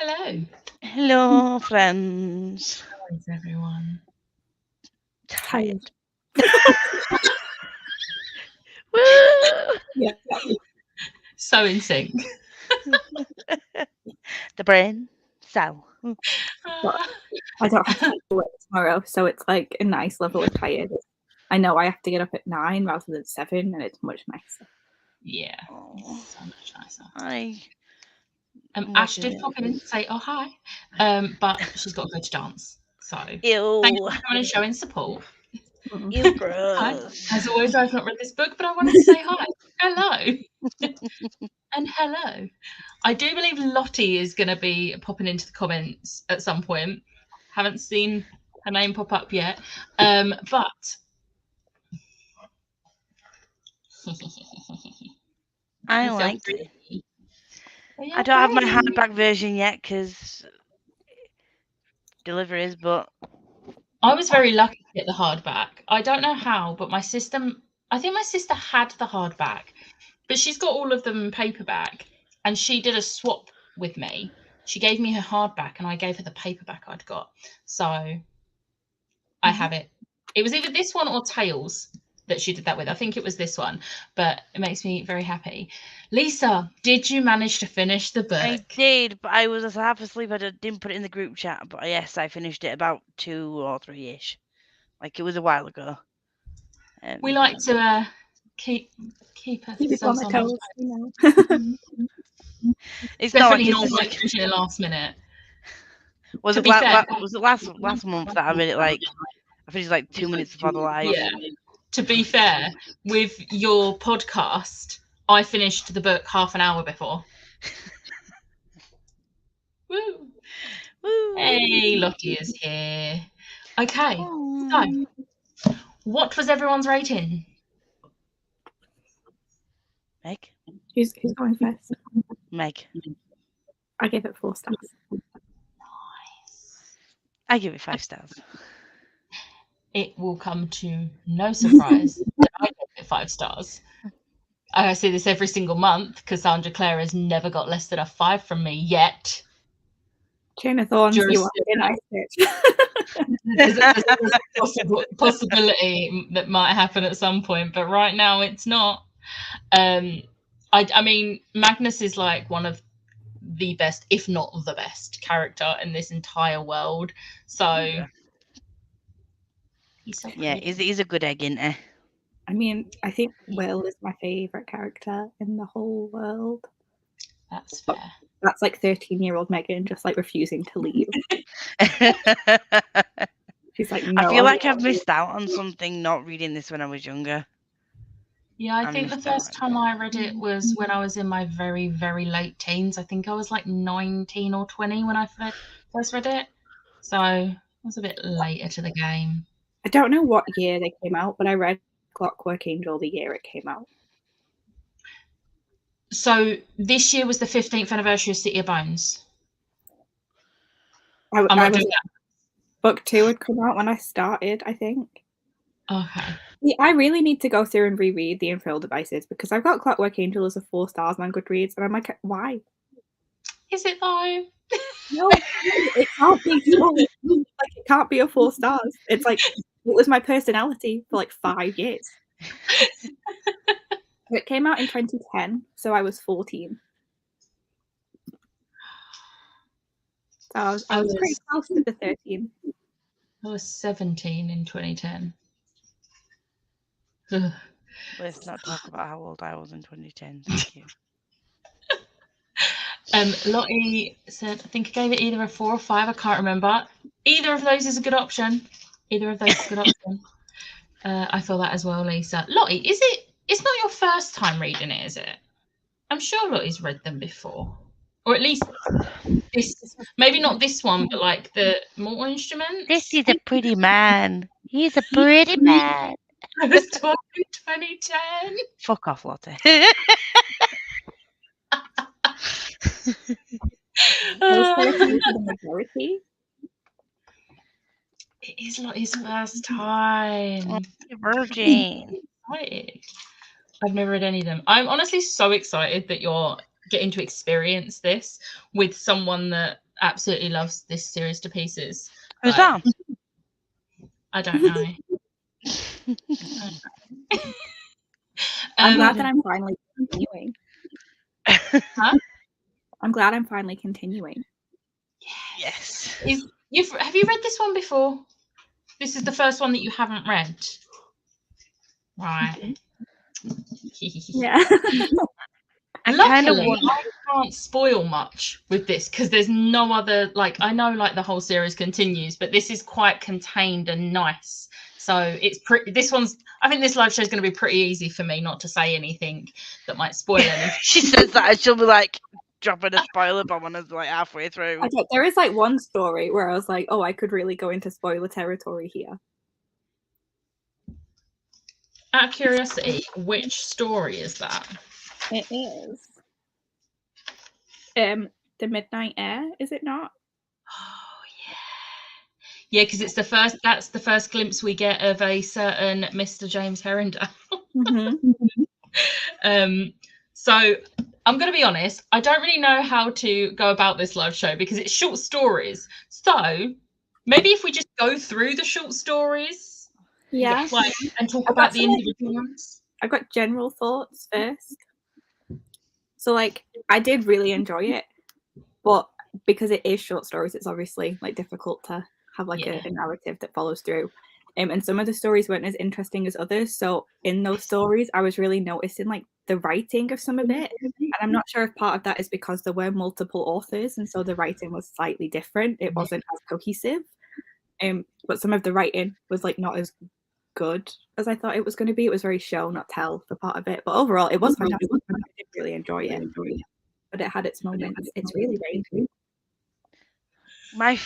Hello. Hello, friends. How is everyone? Tired. Woo! Yeah. So in sync. The brain cell. I don't have to do it tomorrow, so it's like a nice level of tired. I know I have to get up at 9 rather than 7, and it's much nicer. Yeah, Oh, it's so much nicer. I. Ash did pop in and say, "Oh hi," but she's got to go to dance. So Ew. thank you for coming and showing support. Ew, Hi. gross. As always, I've not read this book, but I wanted to say hi, hello, and hello. I do believe Lottie is going to be popping into the comments at some point. Haven't seen her name pop up yet, but. I liked it. I don't have my hardback version yet because deliveries, but I was very lucky to get the hardback. I don't know how, but I think my sister had the hardback, but she's got all of them in paperback, and she did a swap with me. She gave me her hardback, and I gave her the paperback I'd got. So I have it. It was either this one or Tales that she did that with. I think it was this one, but it makes me very happy. Lisa, did you manage to finish the book? I did, but I was half asleep. I didn't put it in the group chat, but yes, I finished it about 2 or 3-ish. Like it was a while ago. We like to keep it on the toes, you know. It's definitely not like finishing it last minute. Was it last month that I made it like I finished like 2 minutes before the live? Yeah. To be fair, with your podcast, I finished the book half an hour before. Woo! Woo! Hey, Lottie is here. Okay, so what was everyone's rating? Meg? Who's going first? Meg. I gave it 4 stars. Nice. I give it 5 stars. It will come to no surprise that I give it 5 stars. I say this every single month. Cassandra Clare has never got less than a 5 from me yet. Chain of Thorns, you are a nice bitch. There's a possibility that might happen at some point, but right now it's not. I mean, Magnus is like one of the best, if not the best, character in this entire world. So he's so pretty. Yeah, he's a good egg, isn't he? I mean, I think Will is my favourite character in the whole world. That's fair. That's like 13-year-old Megan just like refusing to leave. She's like, no. I feel like I've missed out on something not reading this when I was younger. Yeah, I think the first time I read it was when I was in my very, very late teens. I think I was like 19 or 20 when I first read it. So I was a bit later to the game. I don't know what year they came out, but I read Clockwork Angel the year it came out. So this year was the 15th anniversary of City of Bones. I'm not doing that. Book 2 had come out when I started, I think. Okay. Yeah, I really need to go through and reread the Infernal Devices because I've got Clockwork Angel as a 4 stars on Goodreads, and I'm like, why? Is it though? No, it can't be. Like, it can't be a 4 stars. It's like it was my personality for like 5 years. It came out in 2010, so I was 14. So I was pretty close to the 13. I was 17 in 2010. Let's not talk about how old I was in 2010. Thank you. Lottie said, I think I gave it either a 4 or 5. I can't remember. Either of those is a good option. I feel that as well, Lisa. Lottie, it's not your first time reading it, is it? I'm sure Lottie's read them before. Or at least this, maybe not this one, but like the Mortal Instruments. This is a pretty man. He's a pretty man. I was 12 in 2010. Fuck off, Lottie. It is Lottie's first time. Virgin. I've never read any of them. I'm honestly so excited that you're getting to experience this with someone that absolutely loves this series to pieces. Who's Like, that? I don't know. I'm glad that I'm finally continuing. Huh? I'm glad I'm finally continuing. Yes. Have you read this one before? This is the first one that you haven't read. Right. Yeah. Luckily, I can't spoil much with this because there's no other, like, I know like the whole series continues, but this is quite contained and nice. So it's pretty, I think this live show is going to be pretty easy for me not to say anything that might spoil anything. She says that and she'll be like dropping a spoiler bomb on us like halfway through. There is like one story where I was like, oh, I could really go into spoiler territory here. Out of curiosity, which story is that? It is. The Midnight Air, is it not? Oh yeah. Yeah, because it's that's the first glimpse we get of a certain Mr. James Herondale. So I'm going to be honest, I don't really know how to go about this live show because it's short stories. So maybe if we just go through the short stories, like, and talk about the individual ones. I've got general thoughts first. So like, I did really enjoy it, but because it is short stories, it's obviously like difficult to have like a narrative that follows through. And some of the stories weren't as interesting as others. So in those stories, I was really noticing like the writing of some of it. And I'm not sure if part of that is because there were multiple authors, and so the writing was slightly different. It wasn't as cohesive. But some of the writing was like not as good as I thought it was going to be. It was very show, not tell for part of it. But overall, it was fantastic. I did really enjoy it. But it had its moments. It's really great. My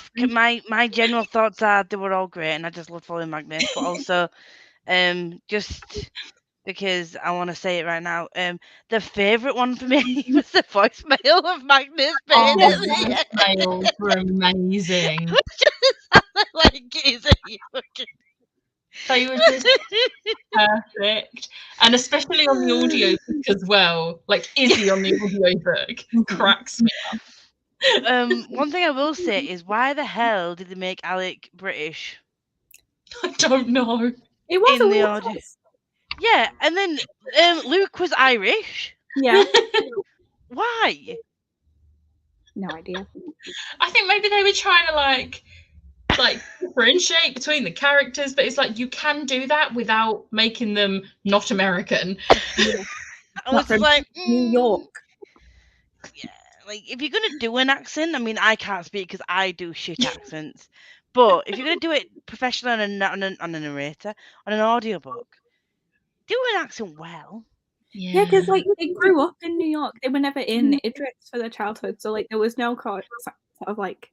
general thoughts are they were all great, and I just loved following Magnus. But also, just because I want to say it right now, the favourite one for me was the voicemail of Magnus. Oh, the voicemails were amazing. Like, they were just perfect, and especially on the audiobook as well. Like Izzy on the audiobook cracks me up. One thing I will say is, why the hell did they make Alec British? I don't know. It was in the audio. Yeah, and then Luke was Irish. Yeah. Why? No idea. I think maybe they were trying to like differentiate between the characters, but it's like you can do that without making them not American. I was like, New York. Yeah, like if you're gonna do an accent, I mean, I can't speak because I do shit accents. But if you're gonna do it professionally on a narrator, on an audiobook, do an accent well. Yeah, because like they grew up in New York. They were never in Idris for their childhood, so like there was no sort of like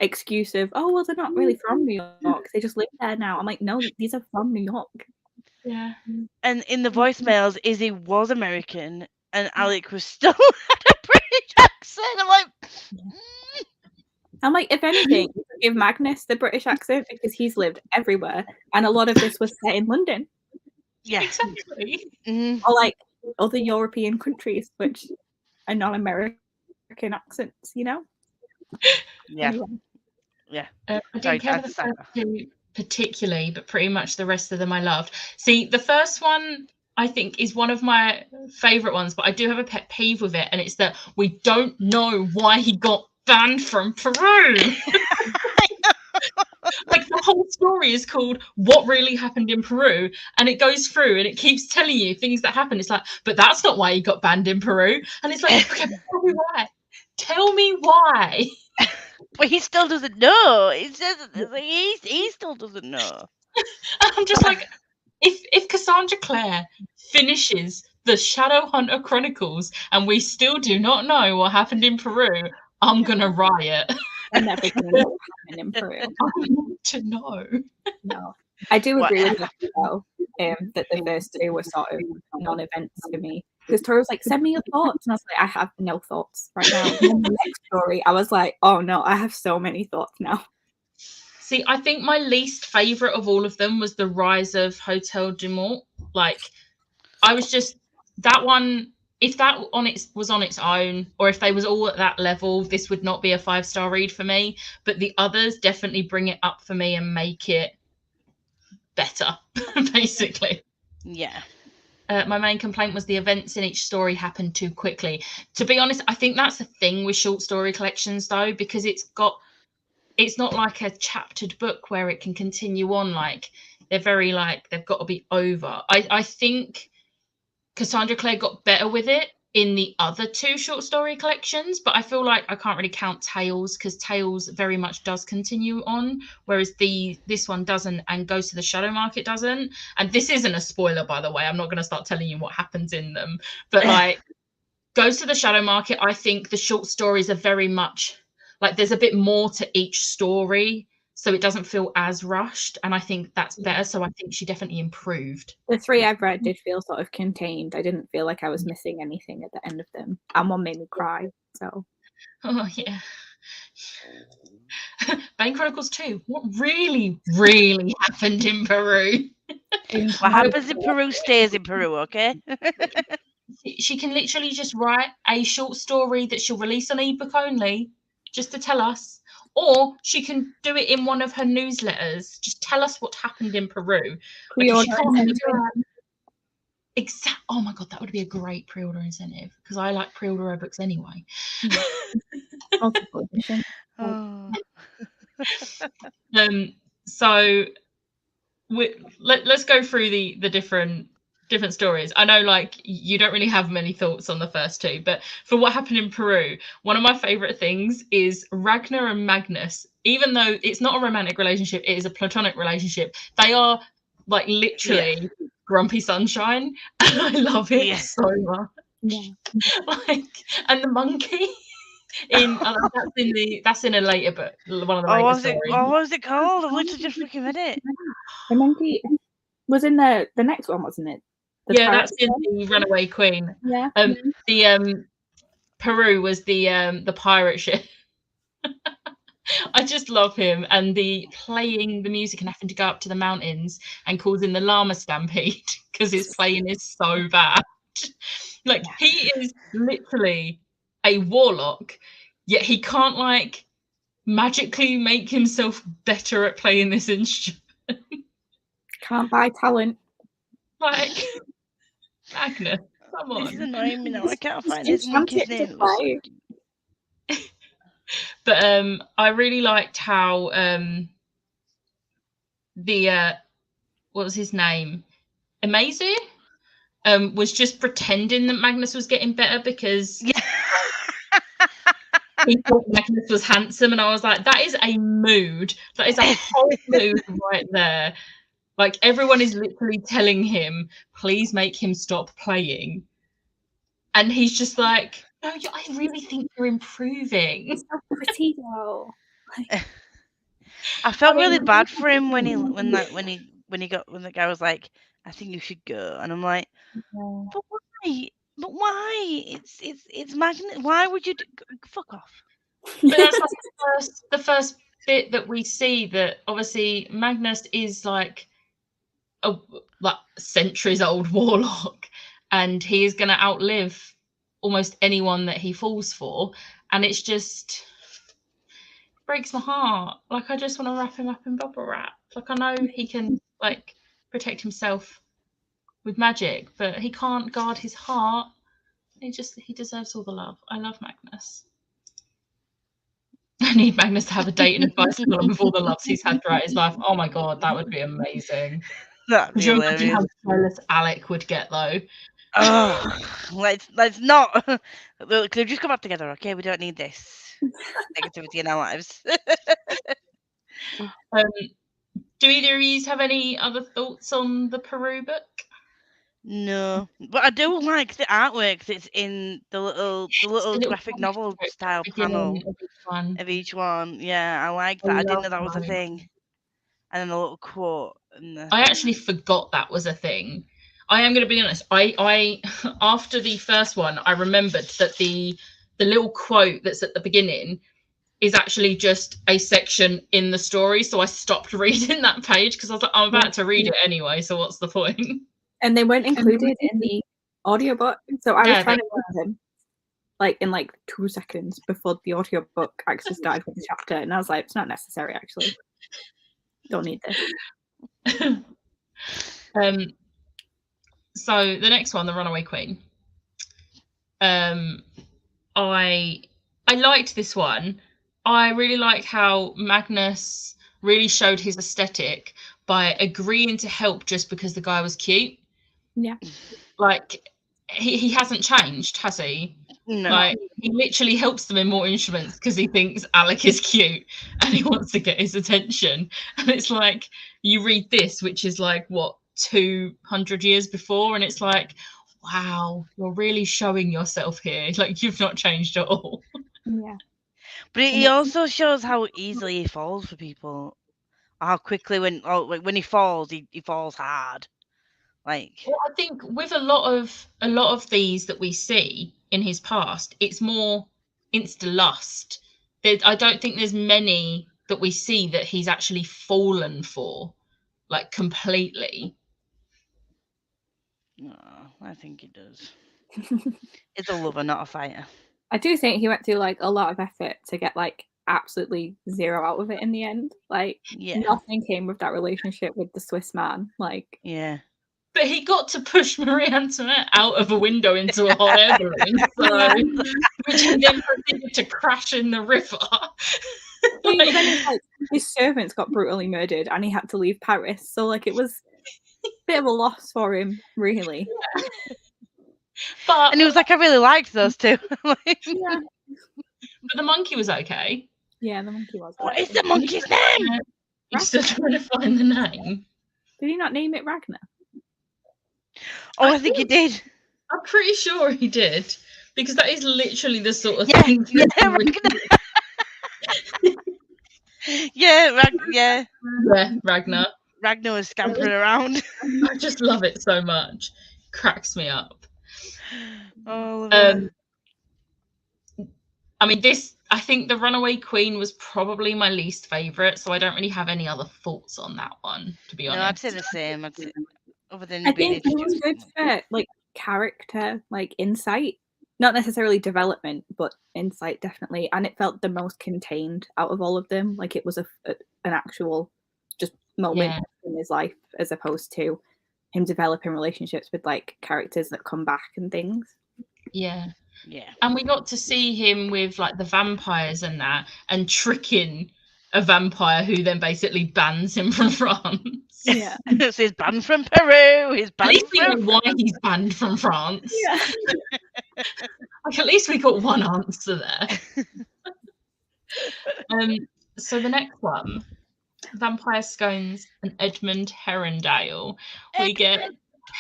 excuse of, oh well, they're not really from New York. They just live there now. I'm like, no, these are from New York. Yeah. And in the voicemails, Izzy was American, and Alec was still had a British accent. I'm like, if anything, give Magnus the British accent because he's lived everywhere, and a lot of this was set in London. Yeah, exactly. Or like other European countries, which are non-American accents, you know? Yeah. Anyway. Yeah. I didn't care for the first two particularly, but pretty much the rest of them I loved. See, the first one I think is one of my favourite ones, but I do have a pet peeve with it, and it's that we don't know why he got banned from Peru. Like the whole story is called What Really Happened in Peru, and it goes through and it keeps telling you things that happen. It's like, but that's not why he got banned in Peru. And it's like, okay, tell me why. Tell me why. But he still doesn't know. He still doesn't know. I'm just like, if Cassandra Clare finishes the Shadowhunter Chronicles and we still do not know what happened in Peru, I'm gonna riot. And never going to happen in Peru. I want to know. No, I do agree with you though, that the first two were sort of non-events for me. Because Tori was like, send me your thoughts. And I was like, I have no thoughts right now. And then the next story, I was like, oh no, I have so many thoughts now. See, I think my least favourite of all of them was the Rise of Hotel du Mont. Like, I was just, that one, if that was on its own, or if they was all at that level, this would not be a 5-star read for me. But the others definitely bring it up for me and make it better, basically. Yeah. My main complaint was the events in each story happened too quickly. To be honest, I think that's the thing with short story collections, though, because it's not like a chaptered book where it can continue on. Like, they're very like, they've got to be over. I think Cassandra Clare got better with it in the other 2 short story collections, but I feel like I can't really count Tales, because Tales very much does continue on, whereas this one doesn't, and Goes to the Shadow Market doesn't. And this isn't a spoiler, by the way. I'm not going to start telling you what happens in them, but like Goes to the Shadow Market, I think the short stories are very much like, there's a bit more to each story, so it doesn't feel as rushed, and I think that's better. So I think she definitely improved. The 3 I've read did feel sort of contained. I didn't feel like I was missing anything at the end of them, and one made me cry. So, oh yeah. Bane Chronicles 2. What really, really happened in Peru? What happens in Peru stays in Peru, okay? She can literally just write a short story that she'll release on ebook only, just to tell us. Or she can do it in one of her newsletters. Just tell us what happened in Peru. Oh my god, that would be a great pre-order incentive, because I like pre-order her books anyway. Oh. So let's go through the different stories. I know, like, you don't really have many thoughts on the first 2, but for what happened in Peru, one of my favorite things is Ragnar and Magnus. Even though it's not a romantic relationship, it is a platonic relationship. They are like literally grumpy sunshine, and I love it so much. Like, and the monkey that's in a later book, one of the later stories. What was it called? I've literally just freaking read it. The monkey was in the next one, wasn't it? That's in the Runaway Queen. Yeah. The Peru was the pirate ship. I just love him, and the playing the music and having to go up to the mountains and causing the llama stampede because his playing is so bad. Like, he is literally a warlock, yet he can't like magically make himself better at playing this instrument. Can't buy talent. Like, Magnus, come on. This is annoying me now. I can't find this monkey's name. But I really liked how what was his name? Amazu was just pretending that Magnus was getting better because he thought Magnus was handsome, and I was like, that is a mood. That is a whole mood right there. Like, everyone is literally telling him, please make him stop playing. And he's just like, no, I really think you're improving. It's so pretty though. I felt really bad for him when the guy was like, I think you should go, and I'm like, but why? But why? It's Magnus. Why would you fuck off? But that's like the first bit that we see, that obviously Magnus is like a centuries old warlock, and he is going to outlive almost anyone that he falls for, and it's just breaks my heart. Like, I just want to wrap him up in bubble wrap. Like, I know he can like protect himself with magic, but he can't guard his heart. He deserves all the love. I love Magnus. I need Magnus to have a date and advice column with all the loves he's had throughout his life. Oh my god, that would be amazing. Could you imagine how jealous Alec would get, though? Oh, let's not. Look, they've just come up together, okay? We don't need this negativity in our lives. Do either of you have any other thoughts on the Peru book? No, but I do like the artwork that's in the little graphic novel style panel of each one. Yeah, I like that. I didn't know that was a thing. And then the little quote. I actually forgot that was a thing. I am going to be honest. I after the first one, I remembered that the little quote that's at the beginning is actually just a section in the story. So I stopped reading that page because I was like, I'm about to read it anyway. So what's the point? And they weren't included in the audiobook. So I was trying to of him, like in like 2 seconds before the audiobook actually started with the chapter, and I was like, it's not necessary actually. Don't need this. So the next one, the Runaway Queen. I liked this one. I really liked how Magnus really showed his aesthetic by agreeing to help just because the guy was cute. Yeah. Like he hasn't changed, has he? No. Like he literally helps them in more instruments because he thinks Alec is cute and he wants to get his attention. And it's like you read this, which is like what 200 years before, and it's like, wow, you're really showing yourself here. Like you've not changed at all. Yeah. But he also shows how easily he falls for people. How quickly when he falls, he falls hard. Like, well, I think with a lot of these that we see in his past, it's more insta lust. I don't think there's many that we see that he's actually fallen for, like completely. no, I think he does. It's a lover, not a fighter. I do think he went through like a lot of effort to get like absolutely zero out of it in the end. Like nothing came with that relationship with the Swiss man. Like but he got to push Marie Antoinette out of a window into a hot air balloon, so, which he then proceeded to crash in the river. Then it's like his servants got brutally murdered and he had to leave Paris. So like it was a bit of a loss for him, really. But and he was like, I really liked those two. But the monkey was okay. Yeah, the monkey was. What is the monkey's name? You're still trying to find the name. Did he not name it Ragnar? Oh, I think he did. I'm pretty sure he did. Because that is literally the sort of thing. Ragnar. Ragnar was scampering around. I just love it so much. Cracks me up. Oh, I mean, I think the Runaway Queen was probably my least favourite, so I don't really have any other thoughts on that one, to be honest. No, I'd say the same. Other than I think it was good for like character, like insight. Not necessarily development, but insight definitely. And it felt the most contained out of all of them. Like it was an actual just moment in his life, as opposed to him developing relationships with like characters that come back and things. Yeah. And we got to see him with like the vampires and that, and tricking a vampire who then basically bans him from France. Yeah. So he's banned from Peru. He's banned at least we know why he's banned from France. Yeah. Like at least we got one answer there. So the next one, Vampire Scones and Edmund Herondale. We get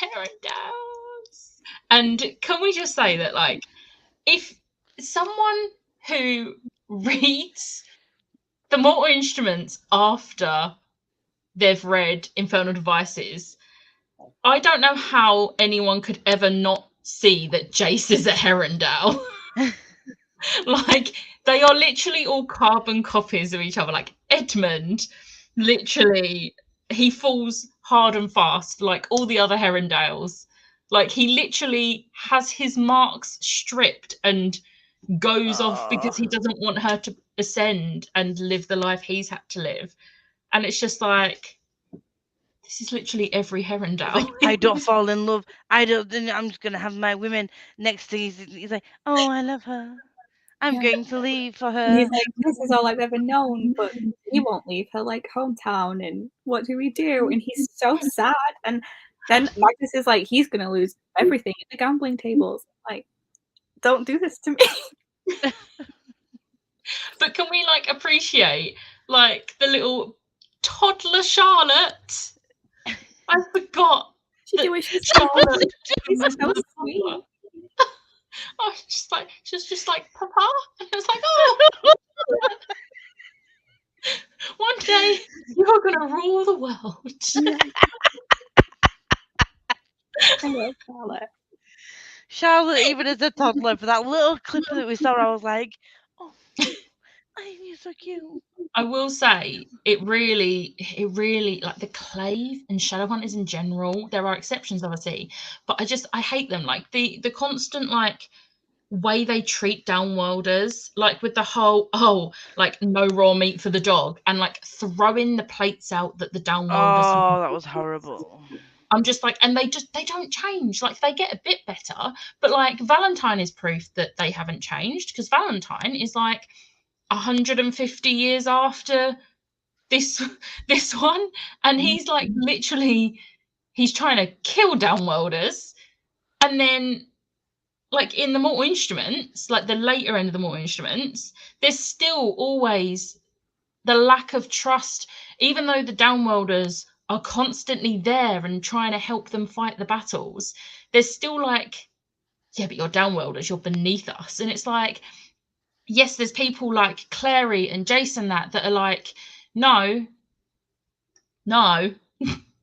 Herondales. And can we just say that, like, if someone who reads the Mortal Instruments after they've read Infernal Devices, I don't know how anyone could ever not see that Jace is a Herondale. Like, they are literally all carbon copies of each other. Like, Edmund, literally, he falls hard and fast like all the other Herondales. Like, he literally has his marks stripped and goes off because he doesn't want her to ascend and live the life he's had to live. And it's just like, this is literally every Herondale. Like, I don't fall in love. I'm just going to have my women next to you. He's like, oh, I love her. I'm going to leave for her. And he's like, this is all I've ever known, but he won't leave her like hometown. And what do we do? And he's so sad. And then Magnus is like, he's going to lose everything at the gambling tables. Like, don't do this to me. But can we like appreciate like the little toddler Charlotte? I forgot. She Charlotte. She's so sweet. Oh, she's just like Papa, and I was like, oh, one day you're gonna rule the world. I love Charlotte. Charlotte, even as a toddler, for that little clip that we saw, I was like, oh, you're so cute. I will say it really like the Clave and Shadowhunters in general. There are exceptions, obviously, but I hate them. Like the constant like way they treat downworlders, like with the whole like no raw meat for the dog, and like throwing the plates out that the downworlders. Oh, that was horrible. I'm just like, and they don't change. Like they get a bit better, but like Valentine is proof that they haven't changed, because Valentine is like 150 years after this one, and he's like literally he's trying to kill downworlders, and then like in the Mortal Instruments, like the later end of the Mortal Instruments, there's still always the lack of trust, even though the downworlders are constantly there and trying to help them fight the battles. There's still like, yeah, but you're downworlders, you're beneath us. And it's like, yes, there's people like Clary and Jason that are like, no,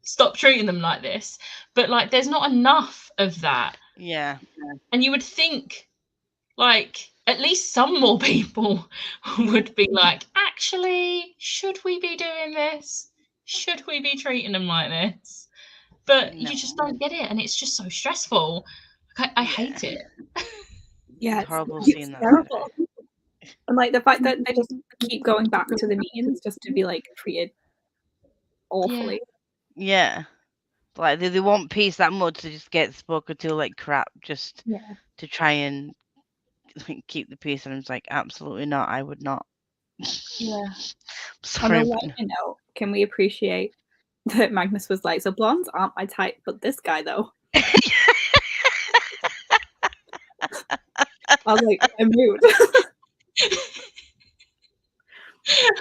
stop treating them like this. But like, there's not enough of that. Yeah. And you would think like at least some more people would be like, actually, should we be doing this? Should we be treating them like this? But you just don't get it, and it's just so stressful. I hate it. Yeah, It's horrible it's seeing that. terrible. And like the fact that they just keep going back to the meetings just to be like treated awfully. Yeah. Like they want peace that much to just get spoken to like crap just to try and keep the peace. And I'm like, absolutely not. I would not. Yeah. Sorry. On a lighter note, can we appreciate that Magnus was like, so blondes aren't my type, but this guy though. I was like, I'm rude.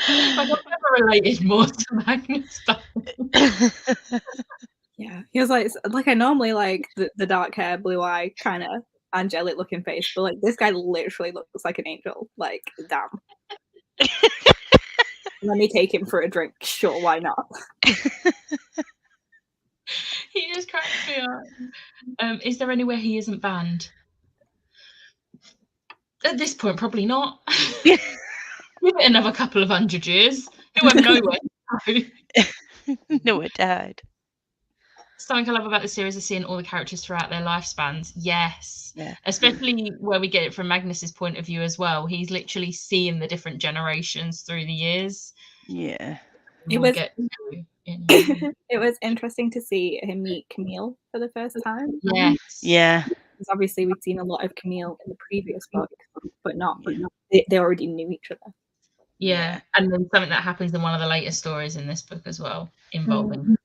Like, I've never related more to Magnus. Yeah, he was like I normally like the dark hair, blue eye, kind of angelic looking face, but like this guy literally looks like an angel. Like, damn. Let me take him for a drink. Sure, why not? He just cracks me up. Is there anywhere he isn't banned? At this point, probably not. Give it another couple of 100 years. He'll have nowhere to go. Nowhere to hide. Something I love about the series is seeing all the characters throughout their lifespans. Yes. Yeah. Especially where we get it from Magnus's point of view as well. He's literally seeing the different generations through the years. Yeah. It was interesting to see him meet Camille for the first time. Yes. Yeah. Because obviously we'd seen a lot of Camille in the previous book, but not. They already knew each other. Yeah. And then something that happens in one of the later stories in this book as well, involving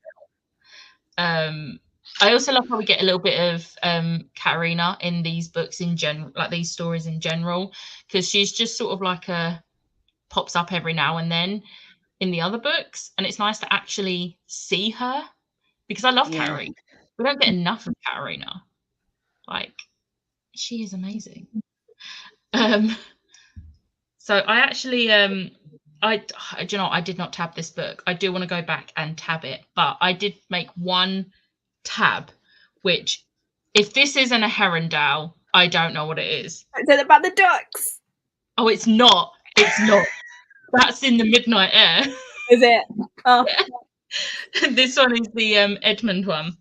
I also love how we get a little bit of Katarina in these books in general, like these stories in general, because she's just sort of like pops up every now and then in the other books, and it's nice to actually see her, because I love Katarina. We don't get enough of Katarina. Like, she is amazing. So I actually I did not tab this book. I do want to go back and tab it, but I did make one tab, which, if this isn't a Herondale, I don't know what it is. Is it about the ducks? Oh, it's not. It's not. That's in the Midnight Air. Is it? Oh. This one is the Edmund one.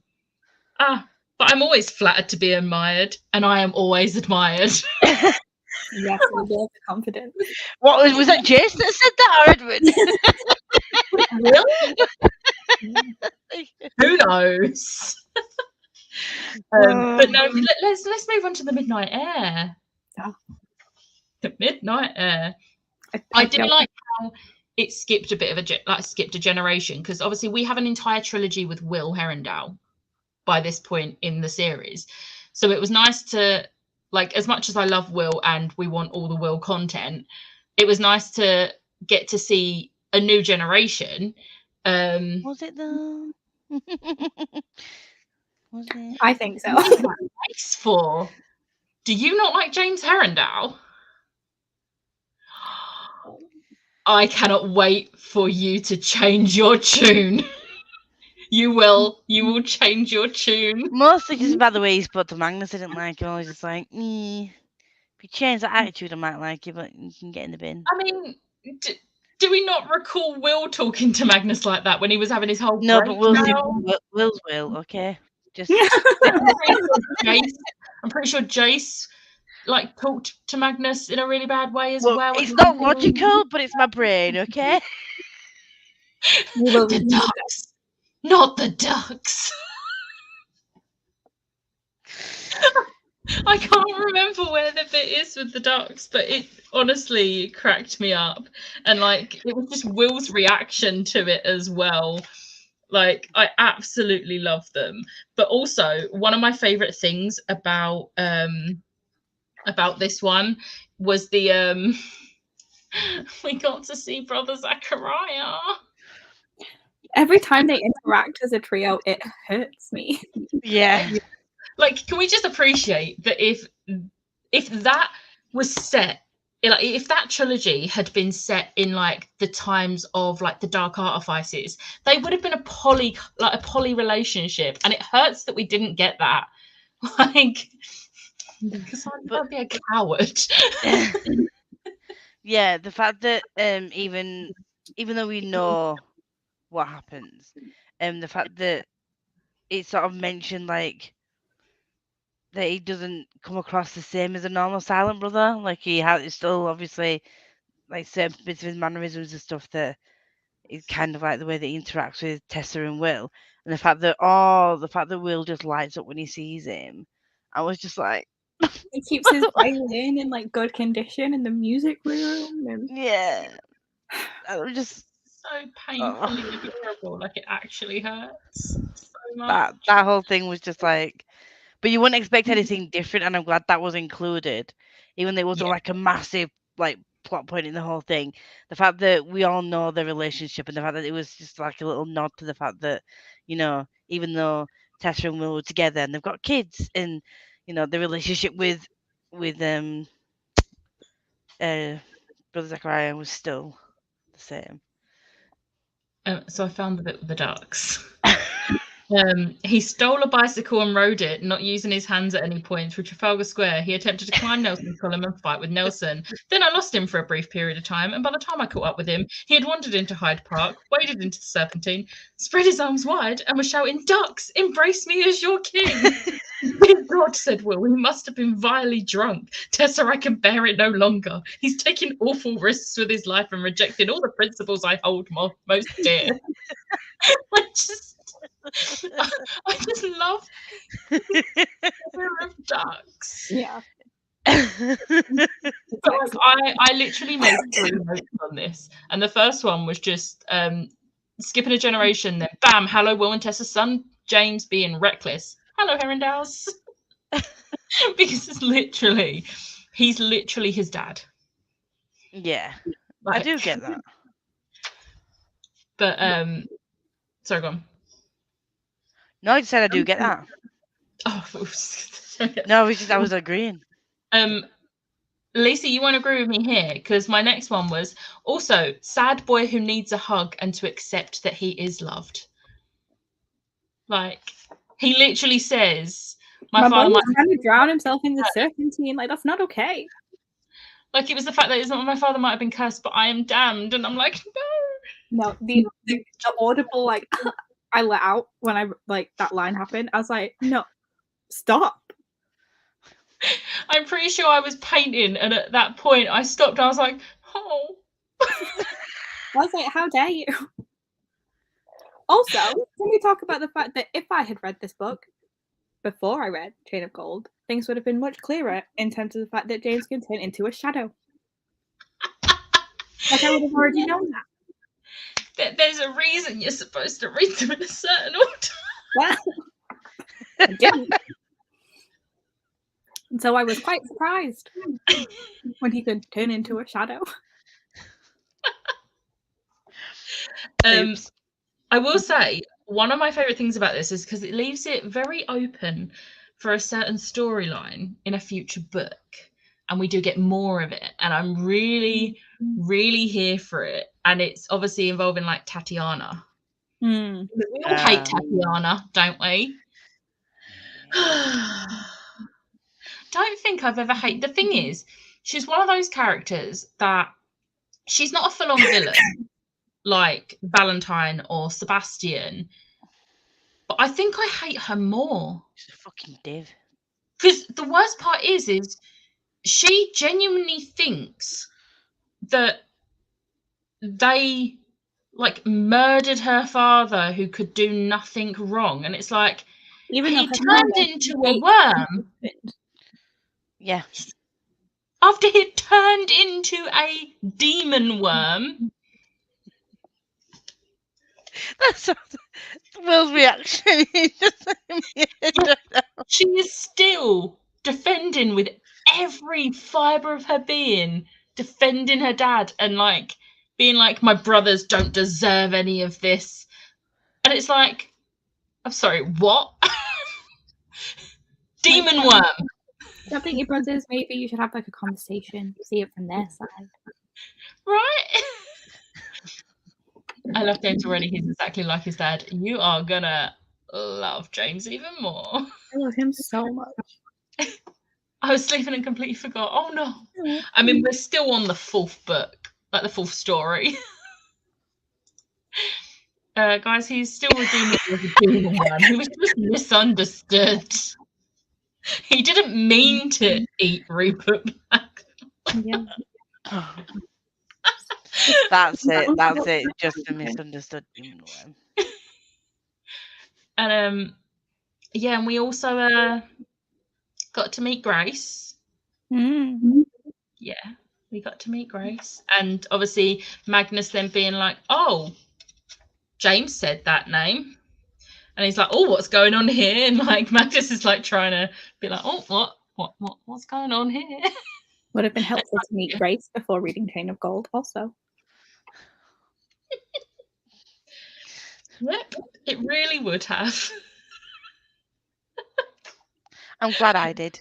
But I'm always flattered to be admired, and I am always admired. Yes, I love confidence. What was that? Jason that said that, or Edward? Really? Who knows? But no, let's move on to the Midnight Air. Oh. The Midnight Air. I did like how it skipped a bit of a generation, because obviously we have an entire trilogy with Will Herondale by this point in the series, so it was nice to, like, as much as I love Will and we want all the Will content, it was nice to get to see a new generation. Was it though? Was it? I think so. What is that nice for? Do you not like James Herondale? I cannot wait for you to change your tune. You will change your tune. Mostly just about the way he spoke to Magnus. I didn't like him. I was just like, if you change that attitude, I might like you, but you can get in the bin. I mean, do we not recall Will talking to Magnus like that when he was having his whole No, but Will's Will, okay? Just I'm pretty sure Jace like talked to Magnus in a really bad way as Well, well. it's not logical, but it's my brain, okay? We will The review that. ducks, not the ducks. I can't remember where the bit is with the ducks, but it honestly cracked me up. And like it was just Will's reaction to it as well. Like I absolutely love them. But also one of my favorite things about this one was the we got to see Brother Zachariah. Every time they interact as a trio, it hurts me. Yeah. Like, can we just appreciate that if that was set, like if that trilogy had been set in like the times of like the Dark Artifices, they would have been a poly relationship, and it hurts that we didn't get that. Like, because I'd be a coward. Yeah, the fact that even though we know what happens, the fact that it's sort of mentioned like that he doesn't come across the same as a normal silent brother. Like it's still obviously like certain bits of his mannerisms and stuff that is kind of like the way that he interacts with Tessa and Will, and the fact that Will just lights up when he sees him. I was just like, He keeps his violin in like good condition in the music room, and yeah, I was just So painfully adorable. Like it actually hurts so much. that whole thing was just like, but you wouldn't expect anything different, and I'm glad that was included, even though it wasn't like a massive like plot point in the whole thing. The fact that we all know their relationship, and the fact that it was just like a little nod to the fact that, you know, even though Tessa and Will were together and they've got kids, and you know the relationship with Brother Zachariah was still the same. So I found the bit with the ducks. He stole a bicycle and rode it, not using his hands at any point, through Trafalgar Square. He attempted to climb Nelson's column and fight with Nelson. Then I lost him for a brief period of time, and by the time I caught up with him, he had wandered into Hyde Park, waded into the Serpentine, spread his arms wide, and was shouting, "Ducks, embrace me as your king!" Dear God, said Will, he must have been vilely drunk. Tessa, I can bear it no longer. He's taking awful risks with his life and rejecting all the principles I hold most dear. I just love of ducks. yeah. But I literally made 3 notes on this, and the first one was just skipping a generation. Then bam, hello, Will and Tessa's son James being reckless. Hello, Herondales. Because he's literally his dad. Yeah, Like, I do get that. But sorry, go on. No, I just said I do get that. Oh, No, I was agreeing. Lisa, you won't agree with me here, because my next one was also sad boy who needs a hug and to accept that he is loved. Like, he literally says, my father might trying to drown himself in the serpentine. Like, that's not okay. Like, it was the fact that my father might have been cursed, but I am damned, and I'm like, no. The audible like I let out when I like that line happened. I was like, no, stop. I'm pretty sure I was painting, and at that point I stopped. I was like, oh. I was like, how dare you? Also, can we talk about the fact that if I had read this book before I read Chain of Gold, things would have been much clearer in terms of the fact that James can turn into a shadow. Like, I would have already known that. There's a reason you're supposed to read them in a certain order. Well, I didn't. And so I was quite surprised when he could turn into a shadow. I will say, one of my favourite things about this is because it leaves it very open for a certain storyline in a future book. And we do get more of it. And I'm really, really here for it. And it's obviously involving like Tatiana. We all hate Tatiana, don't we? Don't think I've ever hated. The thing is, she's one of those characters that she's not a full-on villain like Valentine or Sebastian, but I think I hate her more. She's a fucking div. Because the worst part is she genuinely thinks that they like murdered her father, who could do nothing wrong, and it's like Even though he her turned father into a hates worm Yeah. after he turned into a demon worm. That's Will's reaction. He's just She is still defending with every fibre of her being, defending her dad and like being like, my brothers don't deserve any of this. And it's like, I'm sorry, what? Demon worm. I think your brothers, maybe you should have like a conversation, see it from their side. Right? I love James already. He's exactly like his dad. You are gonna love James even more. I love him so much. I was sleeping and completely forgot. Oh no. I mean, we're still on the 4th book, like the 4th story. Guys, he's still redeeming as a demon worm. He was just misunderstood. He didn't mean to eat Rupert back. Yeah. That's it. That's it. Just a misunderstood demon worm. And yeah, and we also got to meet Grace. Yeah, we got to meet Grace, and obviously Magnus then being like, "Oh, James said that name," and he's like, "Oh, what's going on here?" And like Magnus is like trying to be like, "Oh, what's going on here?" Would have been helpful to meet Grace before reading Chain of Gold, also. Yep, it really would have. I'm glad I did.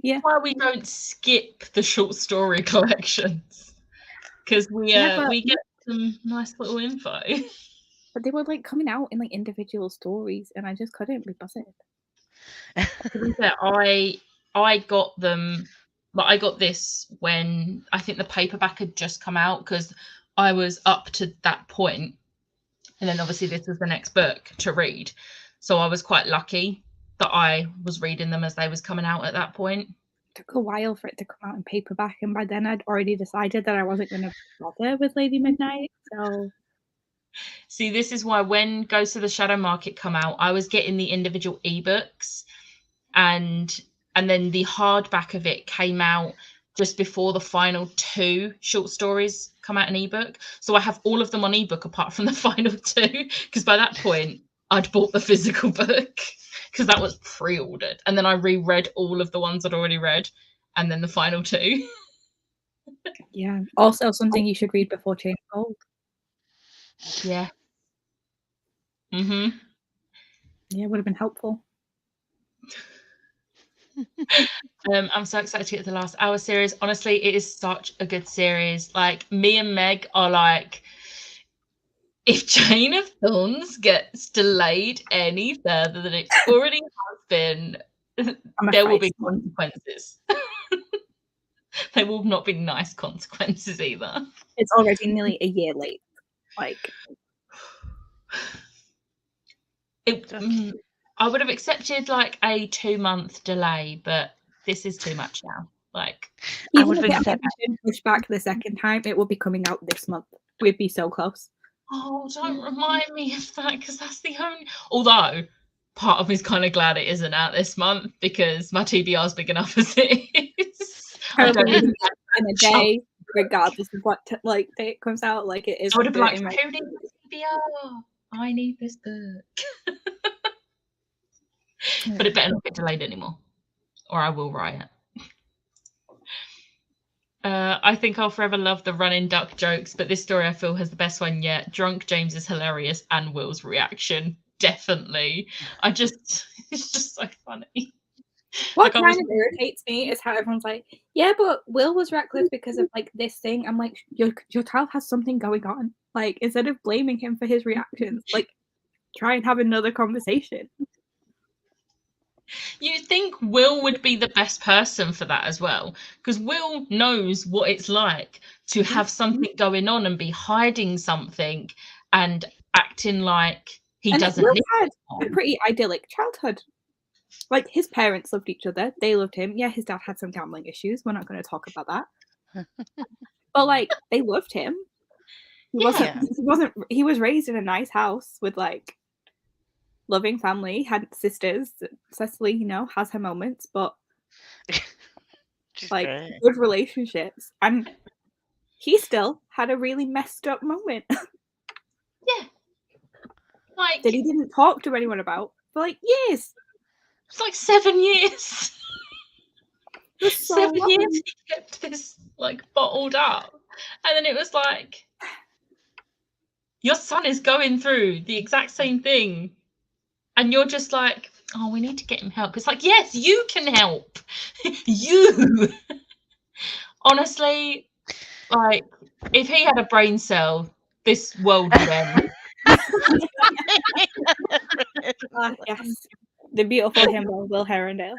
Yeah. Why we don't skip the short story collections, because we get some nice little info. But they were like coming out in like individual stories, and I just couldn't be bothered. To be fair, I got them, but I got this when I think the paperback had just come out, because I was up to that point, and then obviously this was the next book to read, so I was quite lucky that I was reading them as they was coming out at that point. It took a while for it to come out in paperback, and by then I'd already decided that I wasn't going to bother with Lady Midnight. So see, this is why when Ghost of the Shadow Market come out, I was getting the individual ebooks, and then the hardback of it came out just before the final 2 short stories come out in ebook. So I have all of them on ebook apart from the final 2, because by that point I'd bought the physical book because that was pre-ordered, and then I reread all of the ones I'd already read, and then the final 2. yeah, also something you should read before Chain of Gold. Yeah. Yeah, it would have been helpful. I'm so excited to get to the last hour series. Honestly, it is such a good series. Like, me and Meg are like, if Chain of Thorns gets delayed any further than it already has been, there will be consequences. They will not be nice consequences either. It's already nearly a year late. Like, I would have accepted like a 2-month delay, but this is too much now. Like, I would have accepted push back the second time. It will be coming out this month. We'd be so close. Oh, don't remind me of that, because that's the only. Although part of me is kind of glad it isn't out this month, because my TBR is big enough as it is. I don't in a day, regardless of what day it comes out. Like, it is. I would have been like, who needs TBR? I need this book. But it better not get delayed anymore, or I will riot. I think I'll forever love the running duck jokes, but this story I feel has the best one yet. Drunk James is hilarious, and Will's reaction, definitely. It's just so funny. What kind of irritates me is how everyone's like, yeah, but Will was reckless because of like this thing. I'm like, your child has something going on. Like, instead of blaming him for his reactions, like, try and have another conversation. You'd think Will would be the best person for that as well, because Will knows what it's like to have something going on and be hiding something and acting like he doesn't. Will had a pretty idyllic childhood. Like, his parents loved each other. They loved him. Yeah, his dad had some gambling issues. We're not going to talk about that. But, like, they loved him. He was raised in a nice house with, like, loving family, had sisters. Cecily, you know, has her moments, but like great. good relationships. And he still had a really messed up moment. Yeah. Like, that he didn't talk to anyone about for like years. It's like 7 years. So 7 years he kept this like bottled up. And then it was like, your son is going through the exact same thing. And you're just like, oh, we need to get him help. It's like, yes, you can help. You. Honestly, like, if he had a brain cell, this world would end. Yes. The beautiful himbo, Will Herondale.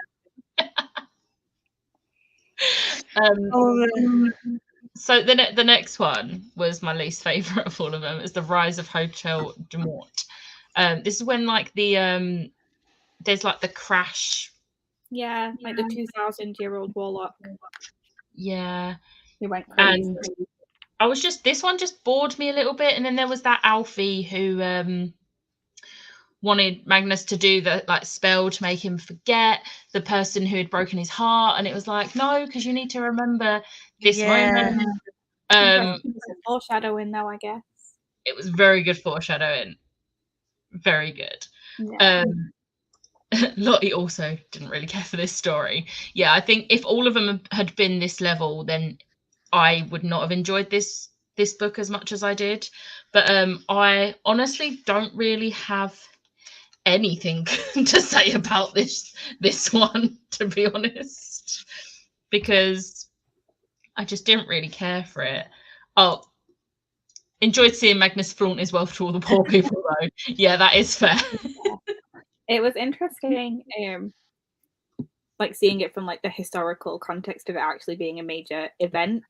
So the next one was my least favourite of all of them. It's the Rise of Hotel de Mort. This is when like the there's like the crash. Yeah, like the 2,000-year-old warlock. Yeah. He went crazy. And I was this one just bored me a little bit. And then there was that Alfie who wanted Magnus to do the like spell to make him forget the person who had broken his heart. And it was like, no, because you need to remember this moment. Foreshadowing though, I guess. It was very good foreshadowing. Very good. Yeah. Lottie also didn't really care for this story. Yeah, I think if all of them had been this level, then I would not have enjoyed this book as much as I did. But I honestly don't really have anything to say about this one, to be honest, because I just didn't really care for it. Oh, enjoyed seeing Magnus flaunt his wealth to all the poor people though. Yeah, that is fair. It was interesting, like seeing it from like the historical context of it actually being a major event.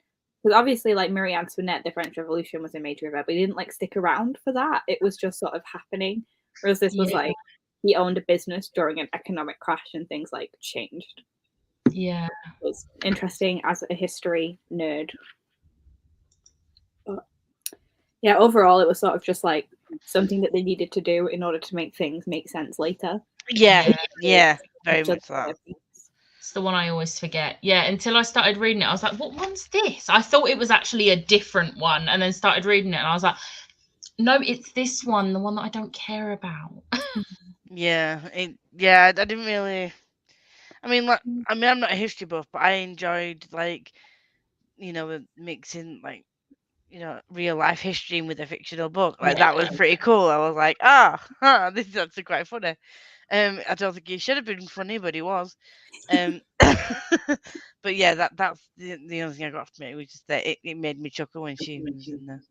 Because obviously, like Marie Antoinette, the French Revolution was a major event, but he didn't like stick around for that. It was just sort of happening. Whereas this was like he owned a business during an economic crash and things like changed. Yeah, it was interesting as a history nerd. But yeah, overall, it was sort of just like something that they needed to do in order to make things make sense later. Yeah, very much that. It's the one I always forget. Yeah, until I started reading it, I was like, what one's this? I thought it was actually a different one, and then started reading it, and I was like, no, it's this one, the one that I don't care about. I didn't really. I mean, I'm not a history buff, but I enjoyed like, you know, mixing like, you know, real life history with a fictional book. Like that was pretty cool. I was like, this is actually quite funny. I don't think he should have been funny, but he was. But yeah, that's the only thing I got from it. It was just that it made me chuckle when she was in there.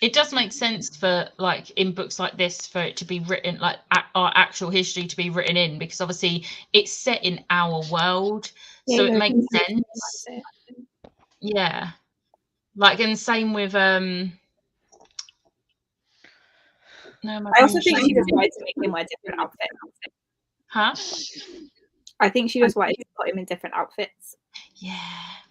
It does make sense for like in books like this for it to be written like our actual history to be written in, because obviously it's set in our world, so it makes sense. Yeah, like, and same with I also think she just wanted to make him wear different outfits. Huh? I think she just wanted to put him in different outfits. Yeah,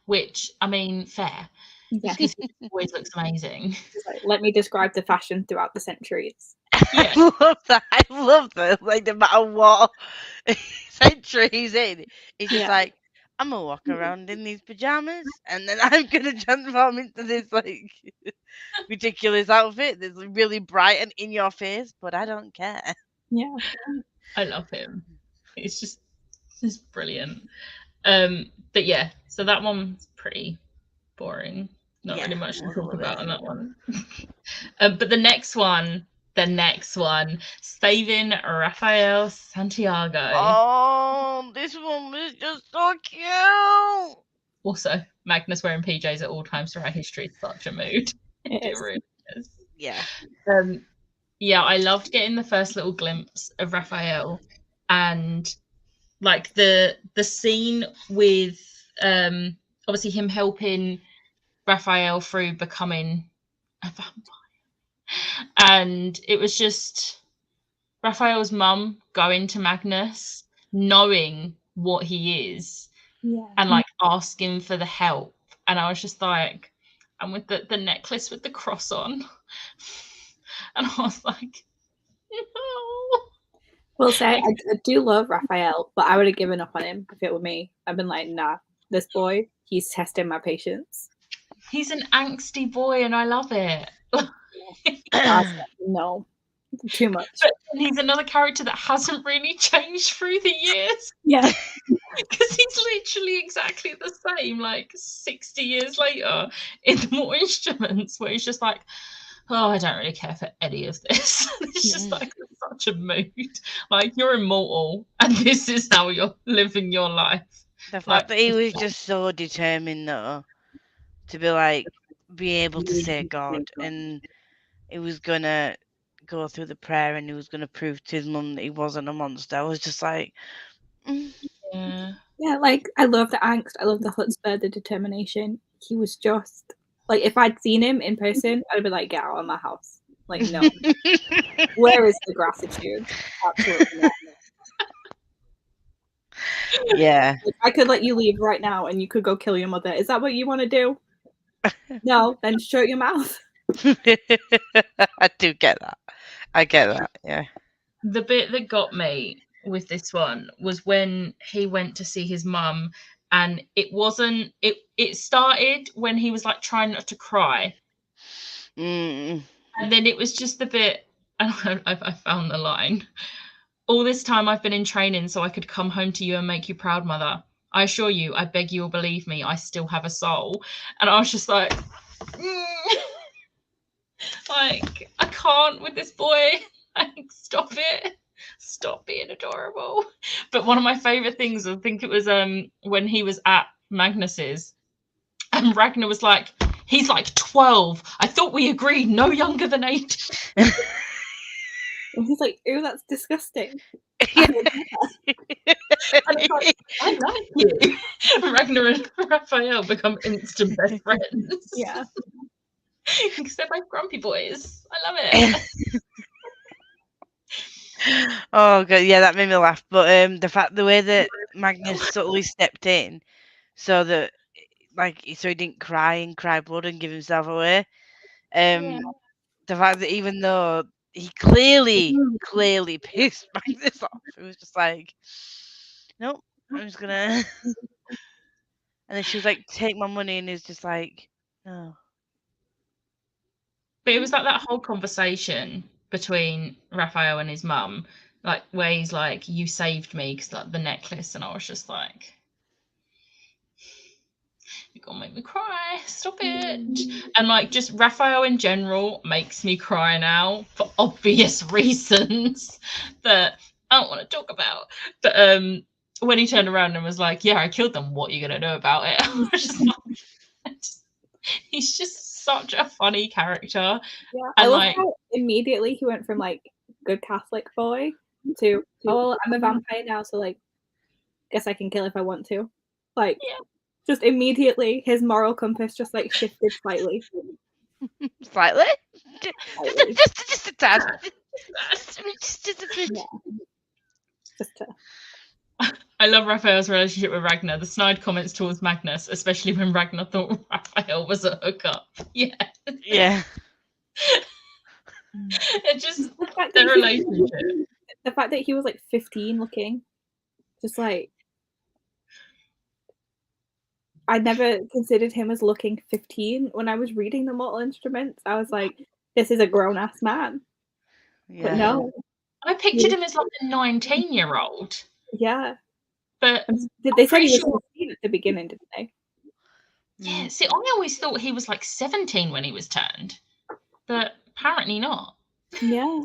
which, I mean, fair. Yeah. Because he always looks amazing. Like, let me describe the fashion throughout the centuries. Yeah. I love that. Like, no matter what century he's in, he's just like, I'm going to walk around in these pajamas, and then I'm going to transform into this, like, ridiculous outfit that's really bright and in your face, but I don't care. Yeah. I love him. It's brilliant. But yeah, so that one's pretty boring. Not really much to talk about on that one. But the next one, Saving Raphael Santiago. Oh, this one was just so cute. Also, Magnus wearing PJs at all times throughout history is such a mood. It really is. Yeah. Yeah, I loved getting the first little glimpse of Raphael, and like the scene with obviously him helping Raphael through becoming a vampire, and it was just Raphael's mum going to Magnus, knowing what he is, and like asking for the help. And I was just like, and with the necklace with the cross on. And I was like, no. Well, say I do love Raphael, but I would have given up on him if it were me. I've been like, nah, this boy, he's testing my patience. He's an angsty boy, and I love it. No, too much. But he's another character that hasn't really changed through the years. Yeah. Because he's literally exactly the same, like 60 years later in More Instruments, where he's just like, oh, I don't really care for any of this. It's just like such a mood. Like, you're immortal, and this is how you're living your life. The fact that he was just so determined, though, to be like, be able to say God, and he was gonna go through the prayer, and he was gonna prove to his mum that he wasn't a monster. I was just like, yeah, like I love the angst, I love the chutzpah, the determination. He was just like, if I'd seen him in person, I'd be like, get out of my house. Like, no. Where is the gratitude? Absolutely not. Yeah. Like, I could let you leave right now and you could go kill your mother. Is that what you want to do? No, then shut your mouth. I do get that. I get that, yeah. The bit that got me with this one was when he went to see his mum, and it started when he was like trying not to cry. And then it was just a bit, and I found the line. All this time I've been in training so I could come home to you and make you proud, mother. I assure you, I beg you will believe me, I still have a soul. And I was just like, like, I can't with this boy. Like, stop it. Stop being adorable. But one of my favourite things, I think it was when he was at Magnus's, and Ragnar was like, he's like 12. I thought we agreed no younger than 8. And he's like, ew, that's disgusting. And like, I like you. Ragnar and Raphael become instant best friends. Yeah. Because they're both grumpy boys. I love it. Oh god, yeah, that made me laugh. But the way that Magnus subtly stepped in, so that so he didn't cry and cry blood and give himself away. The fact that even though he clearly pissed Magnus off, it was just like, nope, I'm just gonna. And then she was like, take my money, and he's just like, no. But it was like that whole conversation between Raphael and his mum, like where he's like, you saved me because like the necklace, and I was just like, you're gonna make me cry, stop it. And like, just Raphael in general makes me cry now for obvious reasons that I don't want to talk about. But when he turned around and was like, yeah, I killed them, what are you gonna do about it? I was just like, he's just such a funny character. Yeah, I love how immediately he went from like good Catholic boy to, oh, I'm a vampire now, so like, guess I can kill if I want to. Like, just immediately his moral compass just like shifted slightly. Slightly? Just a tad. Just a bit. I love Raphael's relationship with Ragnar. The snide comments towards Magnus, especially when Ragnar thought Raphael was a hookup. Yeah. Yeah. It just the relationship. The fact that he was like 15 looking, just like, I never considered him as looking 15 when I was reading the Mortal Instruments. I was like, this is a grown-ass man. Yeah. But no. I pictured him as like a 19-year-old. Yeah. But they said he was 15 at the beginning, didn't they? Yeah, see, I always thought he was like 17 when he was turned. But apparently not. Yeah.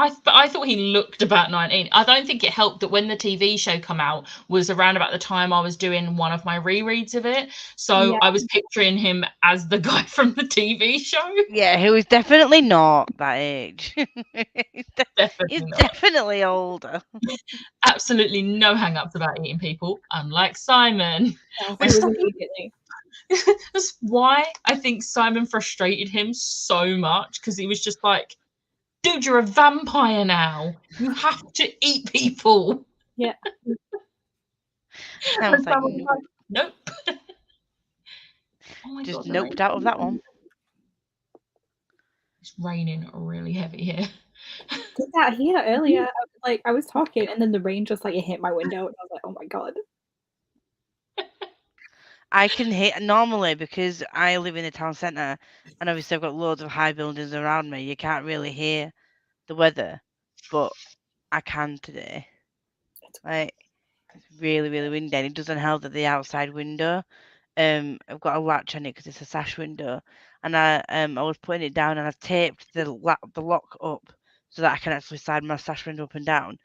I thought he looked about 19. I don't think it helped that when the TV show come out was around about the time I was doing one of my rereads of it. So I was picturing him as the guy from the TV show. Yeah, he was definitely not that age. He's not. Definitely older. Absolutely no hang-ups about eating people, unlike Simon. That's why I think Simon frustrated him so much, because he was just like, dude, you're a vampire now. You have to eat people. Yeah. I was like, nope. Nope. Oh my Just God, the noped rain. out of that one. It's raining really heavy here. Did that here earlier? I was talking, and then the rain just like it hit my window, and I was like, "Oh my God!" I can hear normally because I live in the town centre, and obviously I've got loads of high buildings around me. You can't really hear the weather, but I can today. Like it's really, really windy. And it doesn't help that the outside window. I've got a latch on it because it's a sash window, and I was putting it down, and I've taped the lock up so that I can actually slide my sash window up and down,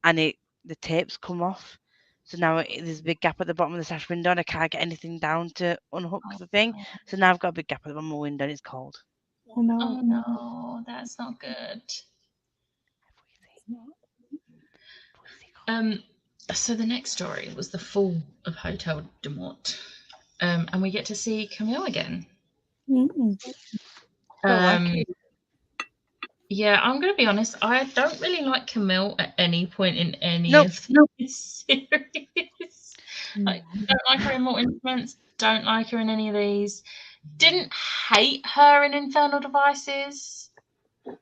and the tape's come off. So now there's a big gap at the bottom of the sash window, and I can't get anything down to unhook the thing. So now I've got a big gap at the bottom of my window, and it's cold. Oh no! Oh no, that's not good. So the next story was the fall of Hotel de Mort, and we get to see Camille again. Yeah, I'm going to be honest. I don't really like Camille at any point in any of this series. Like, don't like her in More Instruments. Don't like her in any of these. Didn't hate her in Infernal Devices,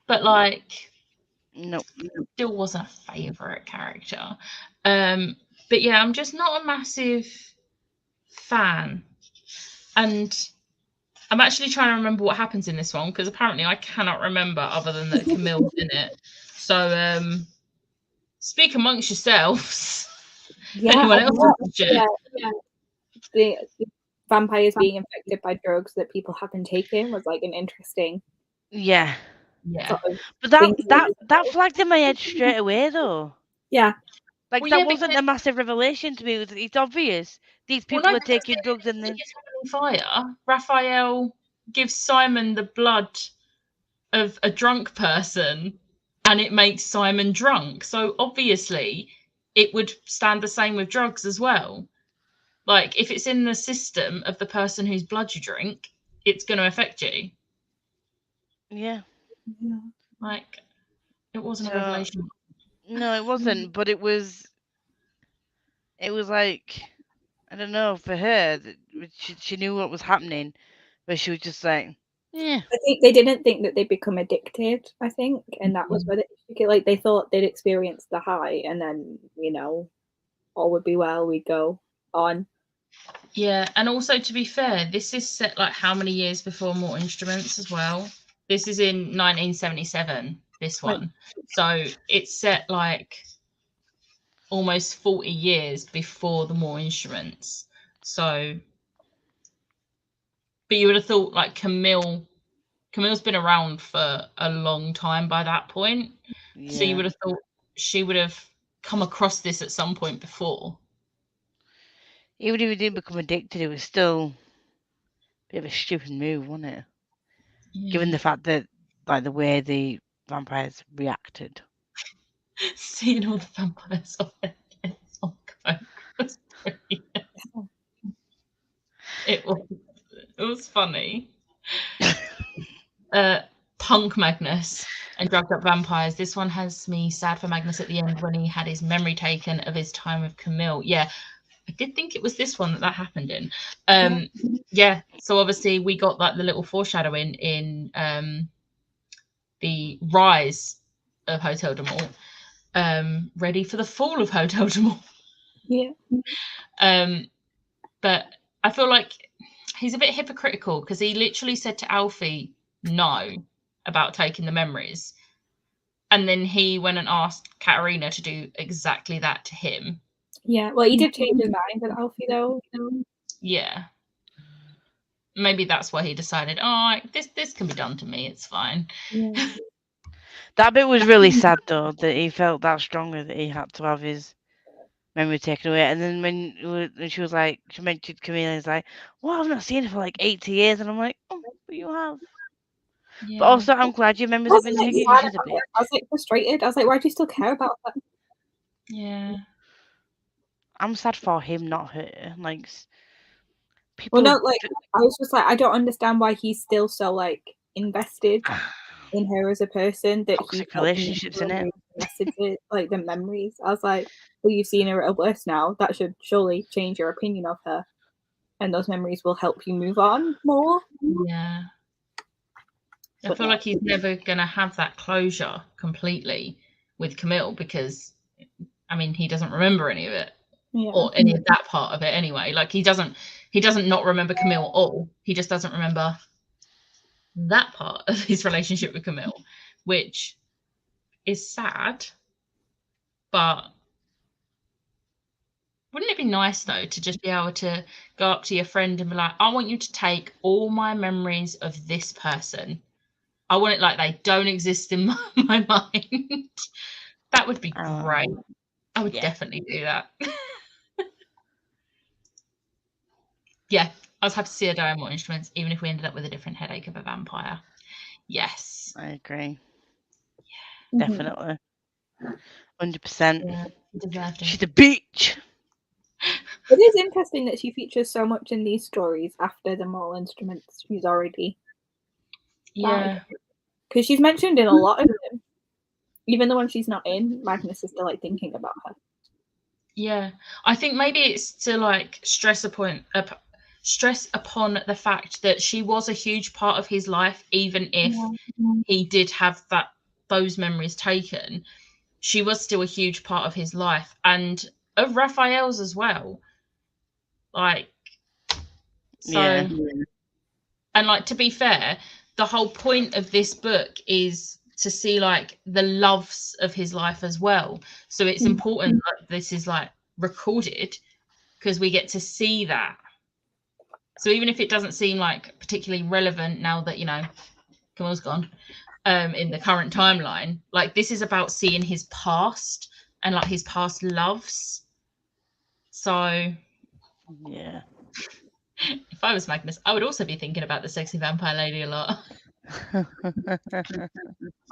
but like, Nope. Still wasn't a favourite character. But yeah, I'm just not a massive fan, and I'm actually trying to remember what happens in this one because apparently I cannot remember other than that Camille's in it. So speak amongst yourselves. Yeah, Anyone else? The vampires being infected by drugs that people have been taking was like an interesting. Yeah. Yeah. But that flagged in my head straight away though. Yeah. Like that wasn't a massive revelation to me. It's obvious these people are taking drugs and then fire. Raphael gives Simon the blood of a drunk person, and it makes Simon drunk. So obviously, it would stand the same with drugs as well. Like if it's in the system of the person whose blood you drink, it's going to affect you. Yeah. Like it wasn't a revelation. No, it wasn't. But it was like, I don't know, for her, she knew what was happening, but she was just like, yeah. I think they didn't think that they'd become addicted, I think, and that was where they thought they'd experience the high, and then, all would be well, we'd go on. Yeah, and also to be fair, this is set like how many years before More Instruments as well? This is in 1977, this one. So it's set like almost 40 years before the More Instruments. So, but you would have thought like Camille's been around for a long time by that point. Yeah. So you would have thought she would have come across this at some point before. Even if he didn't become addicted, it was still a bit of a stupid move, wasn't it? Yeah. Given the fact that like the way the vampires reacted. Seeing all the vampires on coke was brilliant. It was funny. Punk Magnus and drugged up vampires. This one has me sad for Magnus at the end when he had his memory taken of his time with Camille. Yeah, I did think it was this one that happened in. Yeah, so obviously we got like the little foreshadowing in the rise of Hotel de Mort, ready for the fall of Hotel de Mort. Yeah. But I feel like he's a bit hypocritical because he literally said to Alfie no about taking the memories, and then he went and asked Katerina to do exactly that to him. Yeah, well, he did change his mind with Alfie though. Yeah, maybe that's why he decided, oh, this can be done to me, it's fine. Yeah. That bit was really sad though, that he felt that strongly that he had to have his memory taken away. And then when she was like, she mentioned Camille, he's like, well, I've not seen her for like 80 years. And I'm like, oh, but you have. Yeah. But also, I'm glad your memories have been taken. I was like frustrated. I was like, why do you still care about that? Yeah. I'm sad for him, not her. Like, people. Well, no, like I was just like, I don't understand why he's still so like invested in her as a person that Toxic he felt relationships, innit? messages, like the memories. I was like, well, you've seen her at her worst now. That should surely change your opinion of her, and those memories will help you move on more. Yeah. I But feel no. like he's never going to have that closure completely with Camille because, I mean, he doesn't remember any of it Yeah. or any of that part of it anyway. Like he doesn't not remember Camille at all. He just doesn't remember that part of his relationship with Camille, which is sad. But wouldn't it be nice though to just be able to go up to your friend and be like, I want you to take all my memories of this person. I want it like they don't exist in my mind. That would be great. I would definitely do that. Yeah, I was happy to see her die in more instruments, even if we ended up with a different headache of a vampire. Yes. I agree. Mhm. Definitely. 100%. Yeah, he deserved it. She's a bitch. It is interesting that she features so much in these stories after the Mole instruments. She's already Yeah. because she's mentioned in a lot of them. Even the ones she's not in, Magnus is still like thinking about her. Yeah, I think maybe it's to like stress upon the fact that she was a huge part of his life, even if he did have those memories taken. She was still a huge part of his life and of Raphael's as well. Like, so, Yeah. and like to be fair, the whole point of this book is to see like the loves of his life as well. So it's important that this is like recorded because we get to see that. So even if it doesn't seem like particularly relevant now that, you know, Camille's gone, in the current timeline, like this is about seeing his past and like his past loves. So Yeah. if I was Magnus, I would also be thinking about the sexy vampire lady a lot. I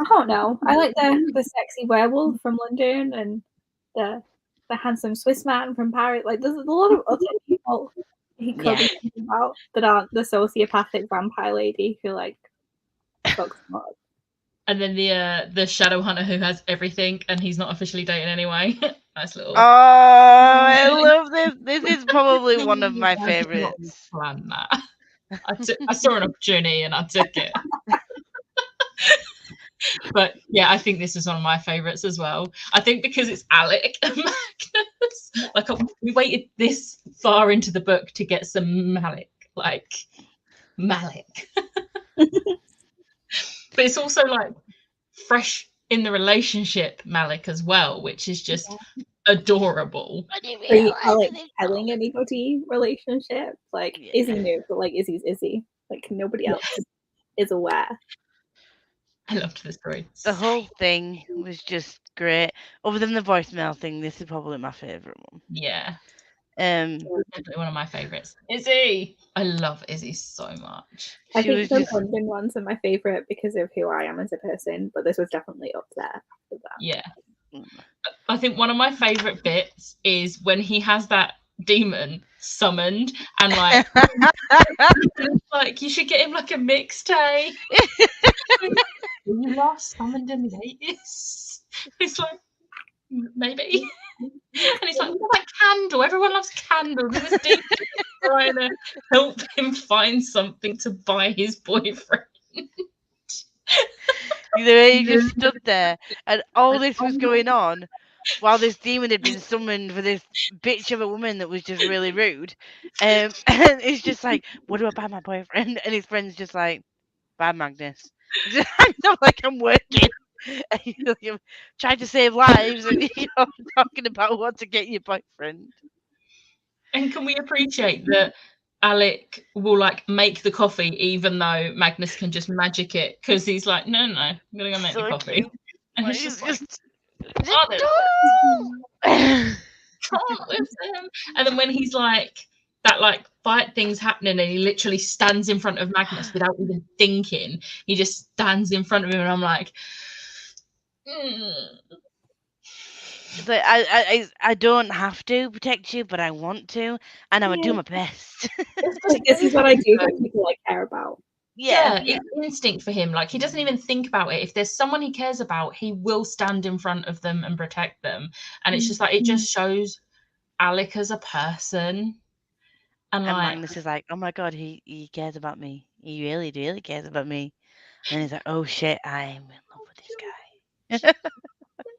don't know. I like the sexy werewolf from London and the handsome Swiss man from Paris. Like there's a lot of other people he could be thinking about that aren't the sociopathic vampire lady who like fucks him up. And then the shadow hunter who has everything and he's not officially dating anyway. Nice little. Oh, I love this. This is probably one of my favorites. Plan that. I saw an opportunity and I took it. But yeah, I think this is one of my favorites as well. I think because it's Alec and Magnus. Like we waited this far into the book to get some Malik. But it's also like fresh in the relationship Malik as well, which is just adorable. Alec telling anybody relationship. Like Izzy knew, but like Izzy's Izzy. Like nobody else is aware. I loved the story. The whole thing was just great. Other than the voicemail thing, this is probably my favourite one. Yeah. Definitely one of my favourites. Izzy! I love Izzy so much. I think the London ones are my favourite because of who I am as a person, but this was definitely up there after that. Yeah. I think one of my favourite bits is when he has that demon summoned and like like you should get him like a mixtape. You last summoned in the 80s. It's like maybe. And he's like, what about candle? Everyone loves candles. And this demon is trying to help him find something to buy his boyfriend. The way he just stood there and all this was going on while this demon had been summoned for this bitch of a woman that was just really rude. And it's just like, what do I buy my boyfriend? And his friend's just like, buy Magnus. I'm not like I'm working. And you're trying to save lives and you're talking about what to get your boyfriend. And can we appreciate that Alec will like make the coffee even though Magnus can just magic it because he's like, no, I'm gonna go make the coffee. Cute. And he's just like, can't listen. And then when he's like that like fight thing's happening and he literally stands in front of Magnus without even thinking, he just stands in front of him and I'm like, But I don't have to protect you, but I want to, and I would do my best. Like, this is what I do for people I care about. Yeah. It's instinct for him. Like, he doesn't even think about it. If there's someone he cares about, he will stand in front of them and protect them. And it's just like, it just shows Alec as a person. And like, Magnus is like, oh my god, he cares about me. He really cares about me. And he's like, oh shit, I'm in love with this guy. they're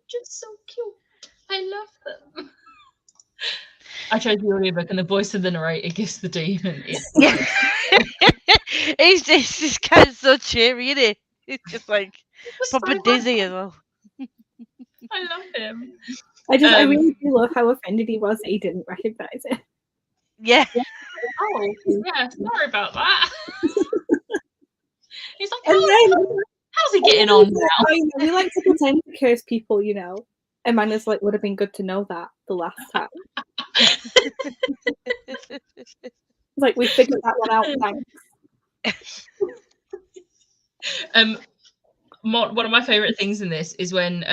just so cute. I love them. I chose the audiobook, and the voice of the narrator gives the demon. He's just kind of so cheery, isn't he? He's just like proper dizzy as well. I love him. I really do love how offended he was that he didn't recognise it. Yeah. Oh, yeah. Sorry about that. He's like, how's he getting on now? We like to pretend to curse people, you know. And Magnus like would have been good to know that the last time. Like, we figured that one out. Thanks. One of my favourite things in this is when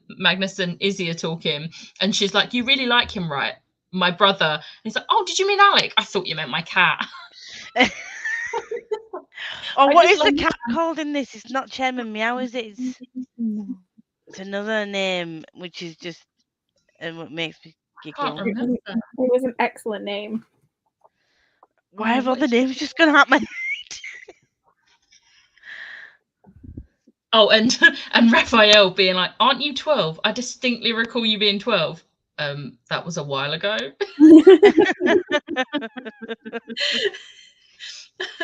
Magnus and Izzy are talking, and she's like, "You really like him, right? My brother." And he's like, "Oh, did you mean Alec? I thought you meant my cat." Oh, what is the cat called in this? It's not Chairman Meow, is it? It's another name, which is just what makes me giggle. It was an excellent name. Why have other names just gone out my head? Oh, and Raphael being like, "Aren't you 12? I distinctly recall you being 12. That was a while ago."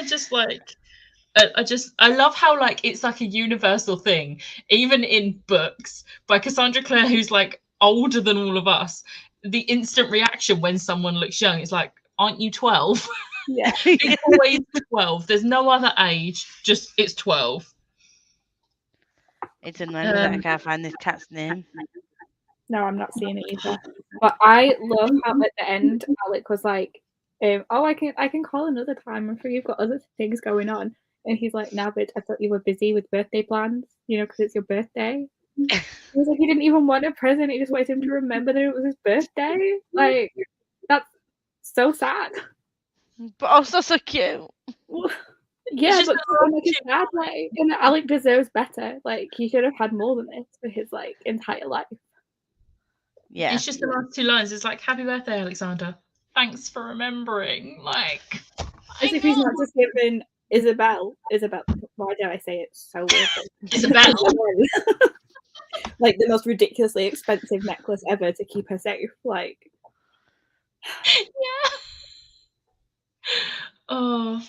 Just like, I love how like it's like a universal thing, even in books by Cassandra Clare, who's like older than all of us. The instant reaction when someone looks young, it's like, "Aren't you 12? Yeah. It's always 12. There's no other age. Just it's 12. It's annoying that I can't find this cat's name. No, I'm not seeing it either. But I love how at the end Alec was like, "Oh, I can call another time. I'm sure you've got other things going on." And he's like, "No, but I thought you were busy with birthday plans, you know, because it's your birthday." He was like, he didn't even want a present. He just wanted him to remember that it was his birthday. Like, that's so sad. But also so cute. Yeah, but like his dad, like, and Alec deserves better. Like, he should have had more than this for his like entire life. Yeah, it's just the last two lines. It's like, "Happy birthday, Alexander. Thanks for remembering." Like, as if he's not just given Isabel. Why did I say it so weird? Isabel, like the most ridiculously expensive necklace ever to keep her safe. Like, yeah. Oh.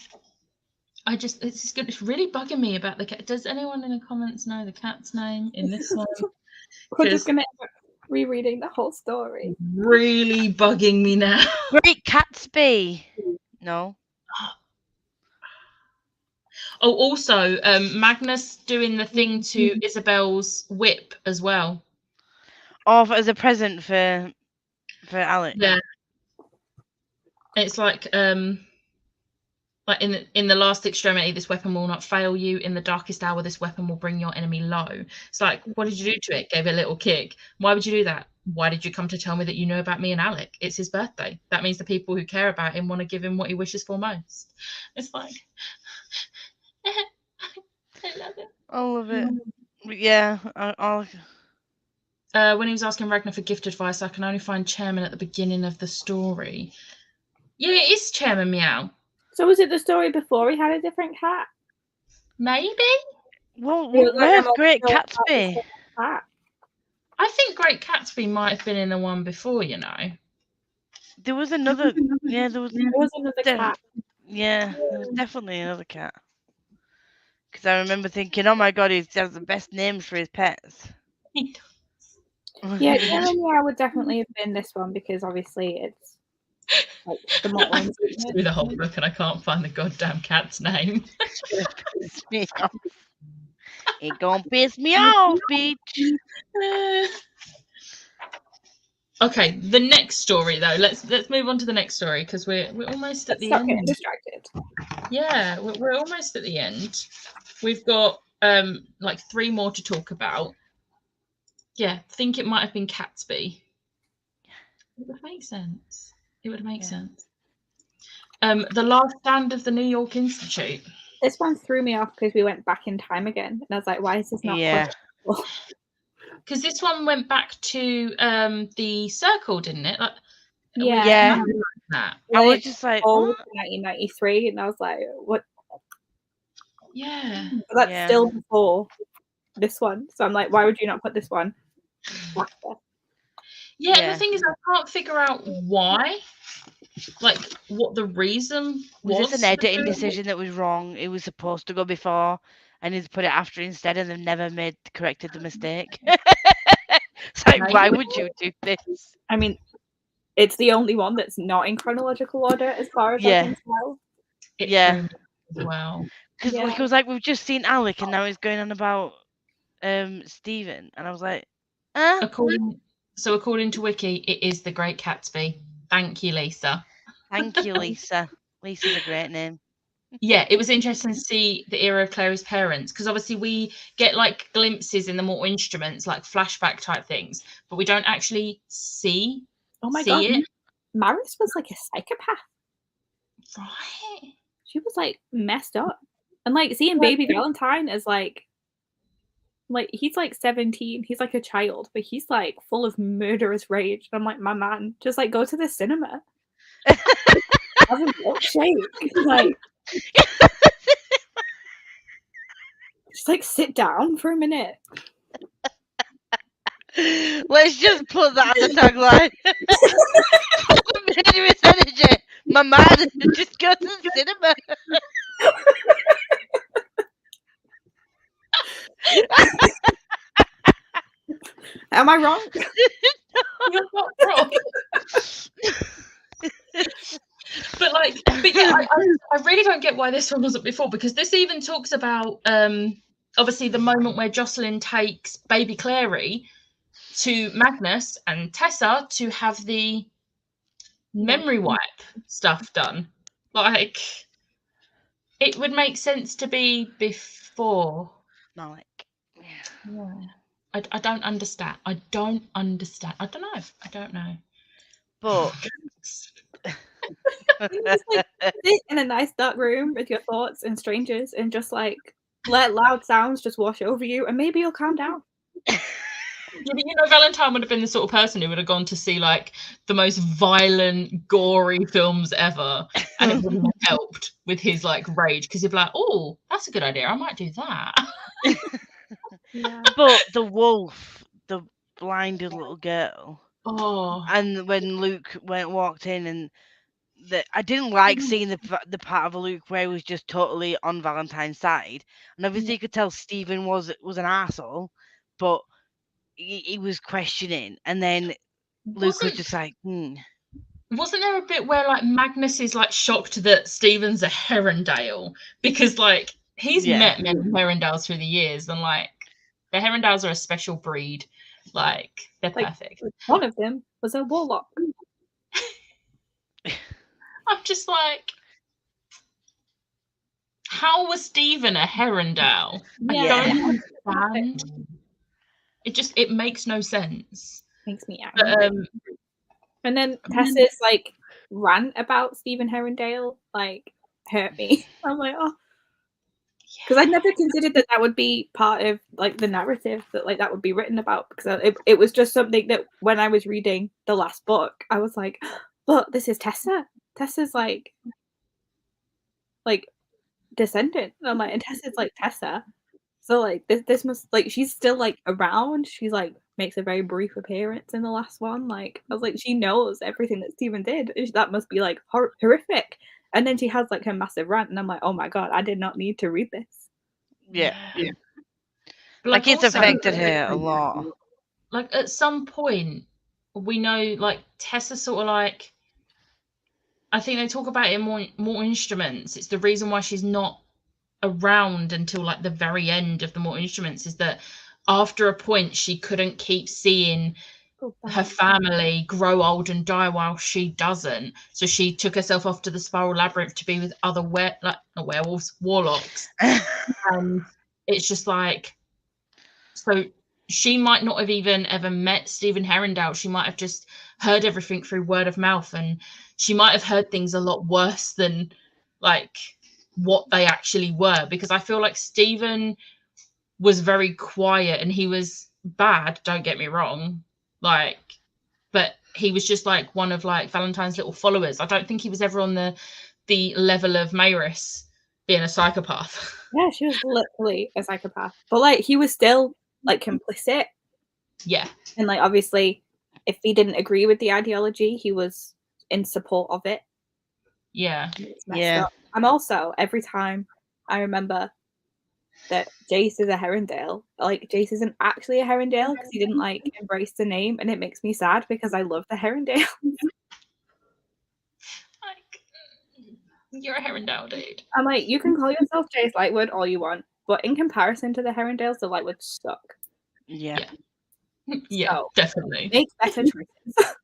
It's really bugging me about the cat. Does anyone in the comments know the cat's name in this one? We're just gonna end up rereading the whole story. Really bugging me now. Great Gatsby. No. Oh, also, Magnus doing the thing to Isabel's whip as well. Oh, as a present for Alec. Yeah. It's like in the last extremity, this weapon will not fail you. In the darkest hour, this weapon will bring your enemy low. It's like, what did you do to it? Gave it a little kick. Why would you do that? Why did you come to tell me that you know about me and Alec? It's his birthday. That means the people who care about him want to give him what he wishes for most. It's like, I love it. I love it. Yeah, I'll... When he was asking Ragnar for gift advice, I can only find Chairman at the beginning of the story. Yeah, it is Chairman Meow. So was it the story before he had a different cat? Maybe. Well, where's Great Gatsby? I think Great Gatsby might have been in the one before, you know. There was another. Yeah, there was another cat. Yeah, there was definitely another cat. Because I remember thinking, oh my god, he has the best names for his pets. Yeah, I would definitely have been this one because obviously it's like the more I looked through the whole book and I can't find the goddamn cat's name. It gonna piss me off, bitch. Okay, the next story though. Let's move on to the next story because we're almost at the end. Getting distracted. Yeah, we're almost at the end. We've got like 3 more to talk about. Yeah, think it might have been Gatsby. It would make sense. The Last Stand of the New York Institute. This one threw me off because we went back in time again, and I was like, "Why is this not?" Yeah. Because this one went back to the circle, didn't it? Like, Yeah. That. I was just like, what? 1993, and I was like, "What?" Yeah. But that's still Yeah. before this one, so I'm like, "Why would you not put this one after?" Yeah, Yeah. the thing is, I can't figure out why. Like, what the reason Was was. this an editing decision that was wrong? It was supposed to go before, and he's put it after instead, and they've never corrected the mistake. It's like, Maybe. why would you do this? I mean, it's the only one that's not in chronological order, as far as I Yeah. can tell. It Yeah. threw me as well. Because like, it was like, we've just seen Alec, and now he's going on about Stephen, and I was like, According to Wiki, it is the Great Gatsby. Thank you, Lisa. Thank you, Lisa. Lisa's a great name. Yeah, it was interesting to see the era of Clary's parents, because obviously we get like glimpses in the Mortal Instruments, like flashback type things, but we don't actually see. Oh my see god, it. Maris was like a psychopath. Right. She was like messed up, and like seeing Baby Valentine as like he's like 17, he's like a child, but he's like full of murderous rage. I'm like, my man, just like go to the cinema, have a milkshake, like just like sit down for a minute. Let's just put that on the tagline. Murderous energy. My man, just go to the cinema. Am I wrong? You're not wrong. But yeah, I really don't get why this one wasn't before, because this even talks about obviously the moment where Jocelyn takes baby Clary to Magnus and Tessa to have the memory wipe stuff done. Like, it would make sense to be before. Malik. Yeah. I don't understand. I don't know. But Just like sit in a nice dark room with your thoughts and strangers, and just like let loud sounds just wash over you, and maybe you'll calm down. Valentine would have been the sort of person who would have gone to see like the most violent, gory films ever, and it wouldn't have helped with his like rage, because he'd be like, "Oh, that's a good idea. I might do that." Yeah. But the wolf, the blinded little girl, Oh, and when Luke walked in, and I didn't like seeing the part of Luke where he was just totally on Valentine's side, and obviously you could tell Stephen was an arsehole, but he was questioning, and then Luke was just like, Wasn't there a bit where like Magnus is like shocked that Stephen's a Herondale, because like he's met many Herondales through the years, and like the Herondales are a special breed. Like, they're perfect. One of them was a warlock. I'm just like, how was Stephen a Herondale? I don't understand. It makes no sense. Makes me angry. And then Tessa's like rant about Stephen Herondale like hurt me. I'm like, oh, because I'd never considered that would be part of like the narrative, that like that would be written about, because it was just something that when I was reading the last book, I was like, but this is Tessa. Tessa's like descendant. And I'm like, and Tessa's like Tessa. So like this must, like, she's still like around. She's like makes a very brief appearance in the last one. Like, I was like, she knows everything that Stephen did. That must be like horrific. And then she has like her massive rant, and I'm like, oh my god, I did not need to read this. Yeah. Like it's affected her a lot. Like at some point, we know like Tessa sort of like, I think they talk about it in more Instruments. It's the reason why she's not around until like the very end of the Mortal Instruments, is that after a point she couldn't keep seeing her family grow old and die while she doesn't, so she took herself off to the Spiral Labyrinth to be with other warlocks. And it's just like, so she might not have even ever met Stephen Herondale. She might have just heard everything through word of mouth, and she might have heard things a lot worse than like what they actually were, because I feel like Stephen was very quiet and he was bad, don't get me wrong, like, but he was just like one of like Valentine's little followers. I don't think he was ever on the level of Maris being a psychopath. Yeah, she was literally a psychopath. But like he was still like complicit. Yeah. And like obviously if he didn't agree with the ideology, he was in support of it. Yeah. It's messed up. I'm also, every time I remember that Jace is a Herondale, like Jace isn't actually a Herondale because he didn't like embrace the name, and it makes me sad because I love the Herondale. Like, you're a Herondale, dude. I'm like, you can call yourself Jace Lightwood all you want, but in comparison to the Herondales, the Lightwoods suck. Yeah. Yeah, so, definitely. Make better choices.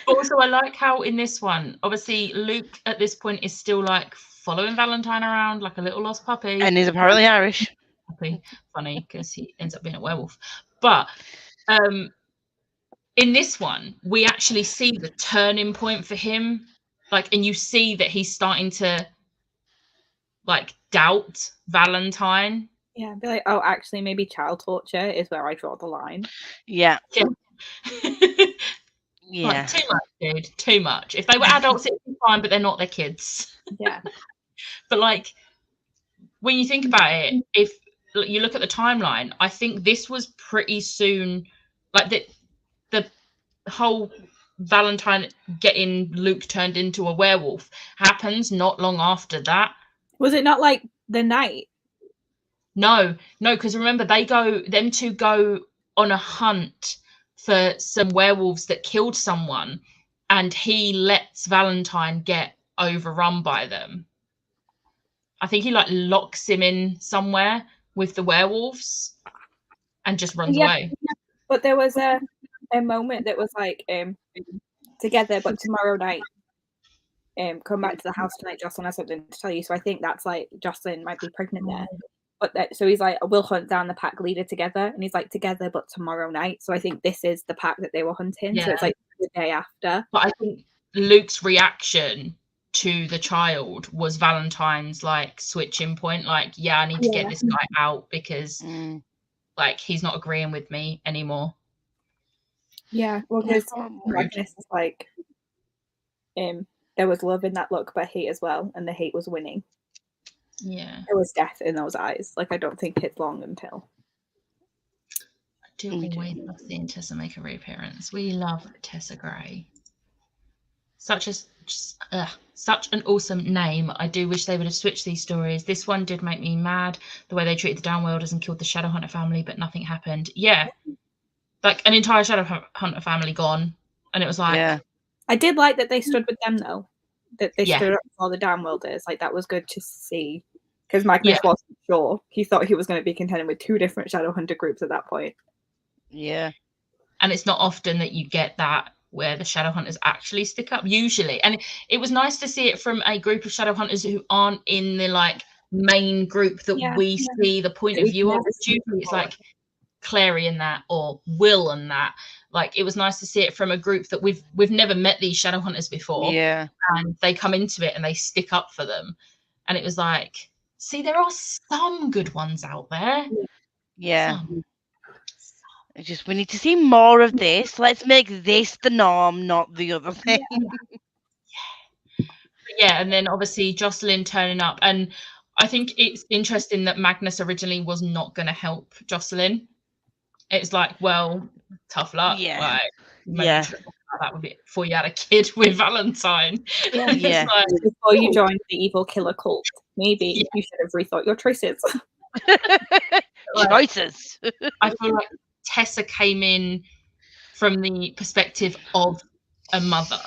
Also, I like how in this one, obviously Luke at this point is still like following Valentine around like a little lost puppy. And he's apparently Irish. Funny because he ends up being a werewolf. But in this one, we actually see the turning point for him. Like, and you see that he's starting to like doubt Valentine. Yeah, be like, oh, actually, maybe child torture is where I draw the line. Yeah. Yeah. Like, too much, dude. Too much. If they were adults, it'd be fine, but they're not. They're kids. Yeah. But like, when you think about it, if you look at the timeline, I think this was pretty soon. Like the whole Valentine getting Luke turned into a werewolf happens not long after that. Was it not like the night? No, because remember them two go on a hunt for some werewolves that killed someone, and he lets Valentine get overrun by them. I think he like locks him in somewhere with the werewolves and just runs away. But there was a moment that was like together, but tomorrow night. Come back to the house tonight, Jocelyn has something to tell you. So I think that's like Jocelyn might be pregnant there. But so he's like, we'll hunt down the pack leader together, and he's like, together, but tomorrow night. So I think this is the pack that they were hunting. Yeah. So it's like the day after. But I think Luke's reaction to the child was Valentine's like switching point. Like, yeah, I need to get this guy out because like he's not agreeing with me anymore. Yeah, well, because Magnus is like, there was love in that look, but hate as well, and the hate was winning. Yeah, there was death in those eyes. Like, I don't think it's long until. I do always love seeing Tessa make a reappearance. We love Tessa Gray. Such an awesome name. I do wish they would have switched these stories. This one did make me mad, the way they treated the Downworlders and killed the Shadowhunter family, but nothing happened. Yeah, like an entire Shadowhunter family gone, and it was like. Yeah. I did like that they stood with them though. That they stood up for all the Downworlders. Like, that was good to see, because Magnus wasn't sure. He thought he was going to be contending with two different Shadowhunter groups at that point. Yeah, and it's not often that you get that where the Shadowhunters actually stick up. Usually, and it was nice to see it from a group of Shadowhunters who aren't in the like main group that we see the point of view of. Usually, it's like Clary and that, or Will and that. Like, it was nice to see it from a group that we've never met these Shadowhunters before. Yeah. And they come into it and they stick up for them. And it was like, see, there are some good ones out there. Yeah. It's just, we need to see more of this. Let's make this the norm, not the other thing. Yeah, and then obviously Jocelyn turning up. And I think it's interesting that Magnus originally was not going to help Jocelyn. It's like, well, tough luck. Yeah. Like, that would be before you had a kid with Valentine. Yeah. Like, before you joined the evil killer cult, maybe you should have rethought your choices. Choices. I feel like Tessa came in from the perspective of a mother.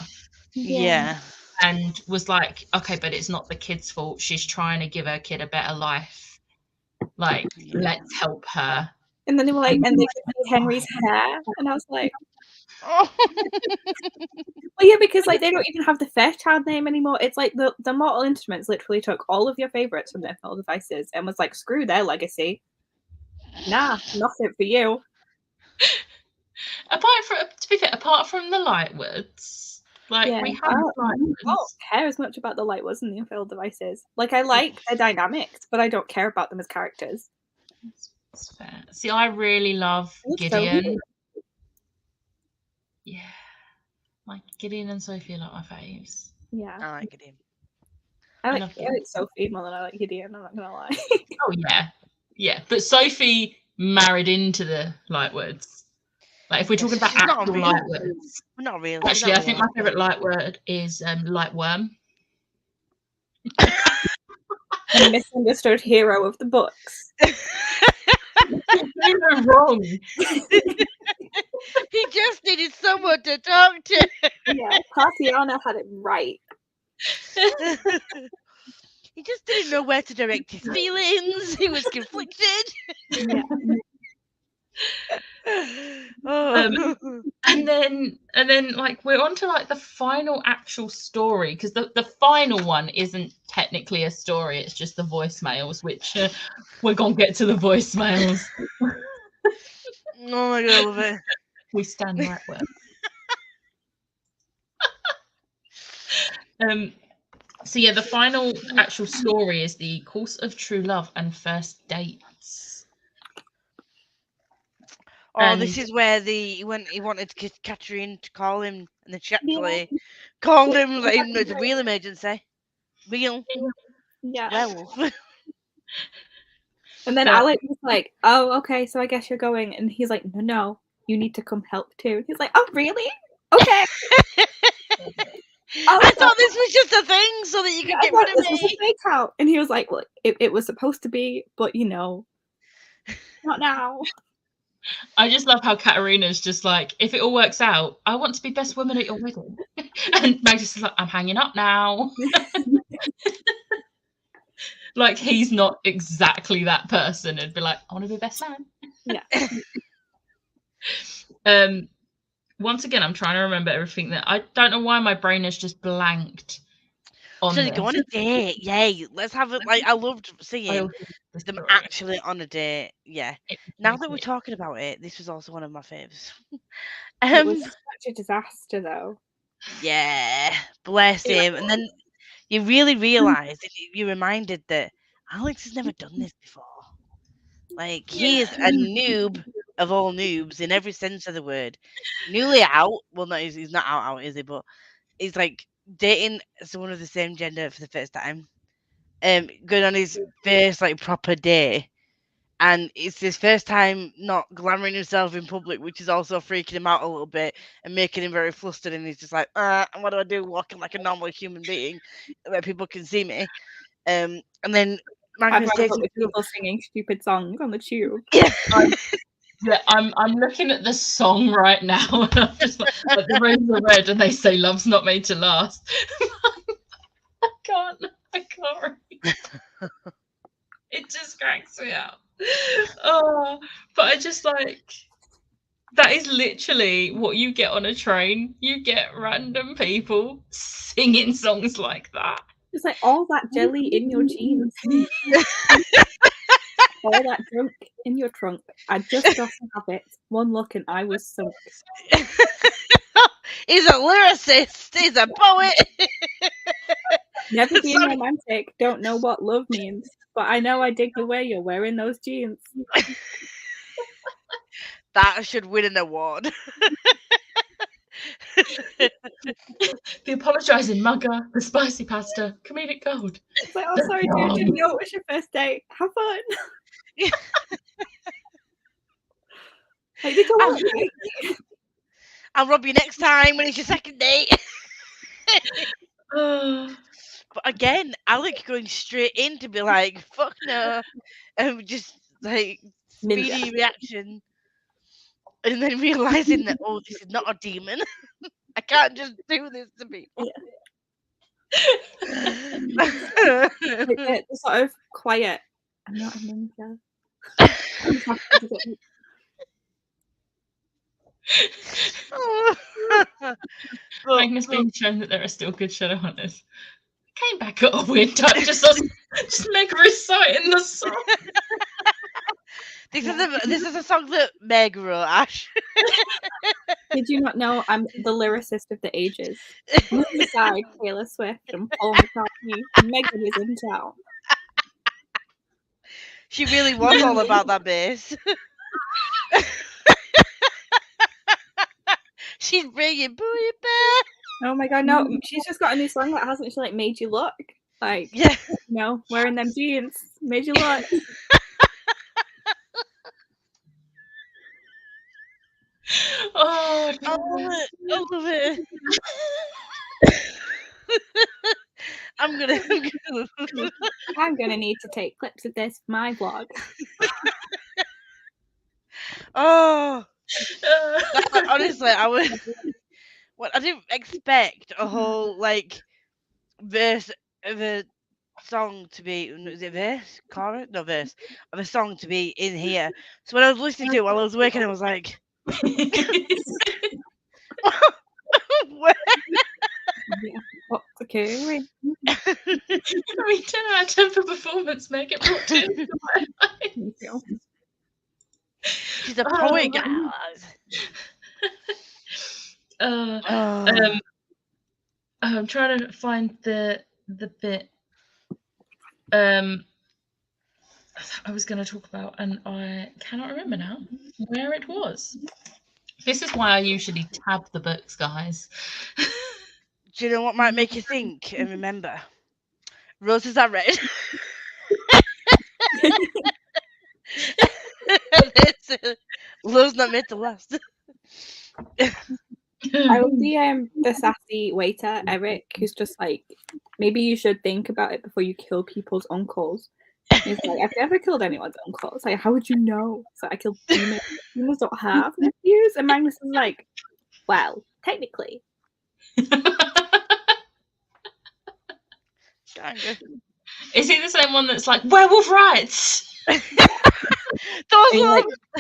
Yeah. And was like, okay, but it's not the kid's fault. She's trying to give her kid a better life. Like, let's help her. And then they were like, and they could see Henry's hair. And I was like, oh. Well, yeah, because like they don't even have the Fairchild name anymore. It's like the Mortal Instruments literally took all of your favorites from their old devices and was like, screw their legacy. Nah, nothing for you. To be fair, apart from the Lightwoods, Like, Yeah, we have I don't Lightwoods. care as much about the Lightwoods and the Unfailed Devices. Like, I like their dynamics, but I don't care about them as characters. That's fair. See, I really love It's so Gideon. weird. Yeah. Like, Gideon and Sophie are like my faves. Yeah. I like him. I love like Gideon. Sophie more than I like Gideon, I'm not gonna lie. Oh, yeah. Yeah. But Sophie married into the Lightwoods. Like, if we're talking about She's not actual real. Lightwoods. Not really. She's Actually, not I think real. my favourite Lightword is Lightworm. The misunderstood hero of the books. They were wrong. He just needed someone to talk to. Yeah, Tatiana had it right. He just didn't know where to direct his feelings. He was conflicted. Yeah. Oh. And then like we're on to like the final actual story, because the final one isn't technically a story, it's just the voicemails, which we're gonna get to the voicemails. Oh my god, I love it. We stand right where. So yeah, the final actual story is the course of true love and first dates. Oh, this is where he wanted Catherine to call him, and then she actually called him, like, even though it's a real emergency. Real Yeah. werewolf. And then Alec was like, "Oh, okay, so I guess you're going." And he's like, "No, you need to come help too." He's like, "Oh, really? Okay." I thought this was just a thing so that you could get rid of this was a me. fake out. And he was like, "Well, it was supposed to be, but you know, not now." I just love how Katarina's just like, if it all works out, I want to be best woman at your wedding. And Maggie's just like, I'm hanging up now. Like, he's not exactly that person and be like, I want to be best man. Yeah. Once again, I'm trying to remember everything that I don't know why my brain is just blanked on So this. they go on a date. Yay. Let's have it. Like, I loved seeing them actually on a date. Yeah. Now that we're talking about it, this was also one of my faves. It was such a disaster, though. Yeah. Bless him. And then you really realise, you're reminded that Alex has never done this before. Like, he is a noob of all noobs in every sense of the word. Newly out. Well, no, he's not out, is he? But he's like dating someone of the same gender for the first time. Going on his first like proper day. And it's his first time not glamouring himself in public, which is also freaking him out a little bit and making him very flustered. And he's just like, what do I do? Walking like a normal human being where people can see me. And then Magnus takes people singing stupid songs on the tube. Yeah. Yeah, I'm looking at the song right now, and I'm just like the roses are red, and they say love's not made to last. I can't read. It just cracks me out. Oh, but I just like, that is literally what you get on a train. You get random people singing songs like that. It's like all that jelly in your jeans. All that junk in your trunk. I just got to have it. One look and I was sunk. He's a lyricist. He's a poet. Never been romantic. Don't know what love means. But I know I dig the way you're wearing those jeans. That should win an award. The apologising mugger, the spicy pasta, comedic gold. It's like, oh, sorry, dude, didn't know it was your first date. Have fun. I'll rob you next time when it's your second date. But again, Alec going straight in to be like, fuck no. And just like speedy reaction. And then realising that, oh, this is not a demon. I can't just do this to people. Yeah. Like, sort of quiet. I'm not a ninja. Magnus being shown that there are still good shadow hunters. Came back at a weird time, just Meg reciting the song. This is a song that Meg wrote, Ash. Did you not know I'm the lyricist of the ages? Move aside, Taylor Swift and Paul McCartney. Megan is in town. She really was all about that bass. She's bringing booty back. Oh my god, no! She's just got a new song that hasn't she like made you look like Yeah. wearing them jeans made you look. Oh, I love it. I love it. I'm gonna need to take clips of this for my vlog. Oh, honestly, I didn't expect a whole like verse of a song to be. Is it verse? Chorus? No, verse of a song to be in here. So when I was listening to it while I was working, I was like, where? Yeah. Oh, okay. Wait. I mean, 10 out of 10 for performance. Make it brought to Thank you. She's a poet, guys. I'm trying to find the bit I was going to talk about, and I cannot remember now where it was. This is why I usually tab the books, guys. Do you know what might make you think and remember? Roses are red. Love's not meant to last. I love the sassy waiter, Eric, who's just like, maybe you should think about it before you kill people's uncles. He's like, I've never killed anyone's uncle. It's like, how would you know? So I killed demons. Demons don't have nephews. And Magnus is like, well, technically. Is he the same one that's like, werewolf rights? Like,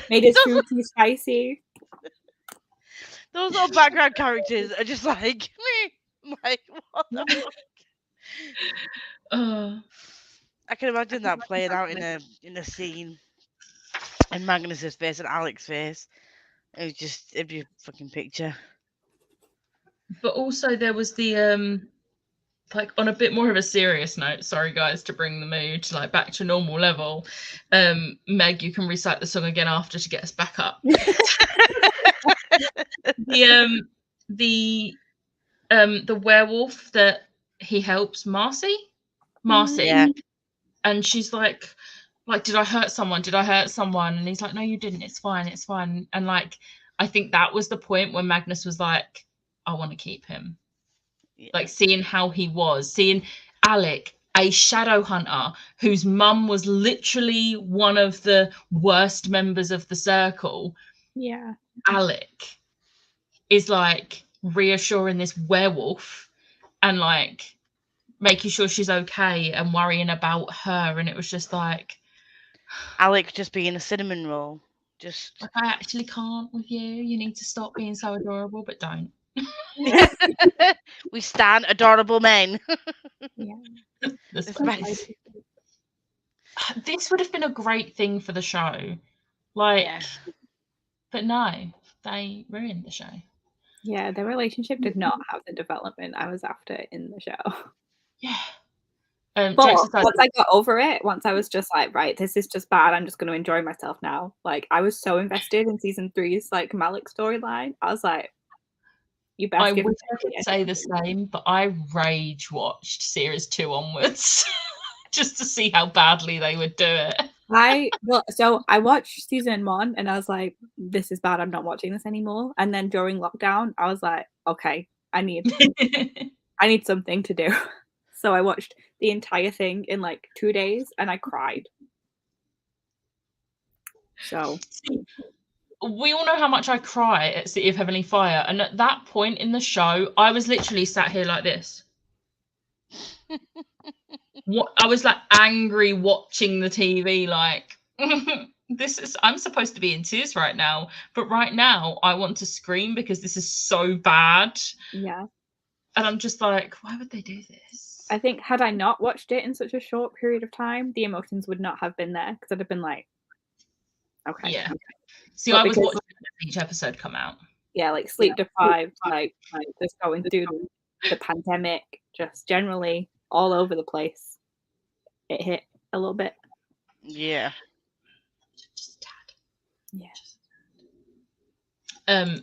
made his food too spicy. Those little background characters are just like, me. Like, what the fuck? I can imagine that playing out in a scene, and Magnus's face and Alex's face. It was just every fucking picture. But also there was the like, on a bit more of a serious note, sorry guys to bring the mood like back to normal level. Meg, you can recite the song again after to get us back up. The werewolf that he helps, Marcy, Yeah. and she's like, did I hurt someone? And he's like, no, you didn't. It's fine. And like, I think that was the point when Magnus was like, I want to keep him. Yeah. Like, seeing how he was, seeing Alec, a shadow hunter whose mum was literally one of the worst members of the circle. Yeah. Alec is like reassuring this werewolf and like making sure she's okay and worrying about her. And it was just like, Alec just being a cinnamon roll. Just like, I actually can't with you. You need to stop being so adorable, but don't. We stand adorable men. Yeah. This would have been a great thing for the show. Like, yeah. But no, they ruined the show. Yeah, their relationship did not have the development I was after in the show. Yeah. But once I got over it, once I was just like, right, this is just bad. I'm just going to enjoy myself now. Like, I was so invested in season 3's like Malik storyline. I was like, you best. I wish I could say the same, but I rage watched series 2 onwards just to see how badly they would do it. So I watched season 1 and I was like, this is bad. I'm not watching this anymore. And then during lockdown, I was like, okay, I need something to do. So I watched the entire thing in like 2 days and I cried. So we all know how much I cry at City of Heavenly Fire. And at that point in the show, I was literally sat here like this. I was like angry watching the TV, like, I'm supposed to be in tears right now. But right now I want to scream because this is so bad. Yeah. And I'm just like, why would they do this? I think had I not watched it in such a short period of time, the emotions would not have been there because I'd have been like, okay. Yeah. See, I was watching each episode come out. like sleep deprived, like just going through the pandemic, just generally all over the place. It hit a little bit. Yeah. Just a Yeah. tad.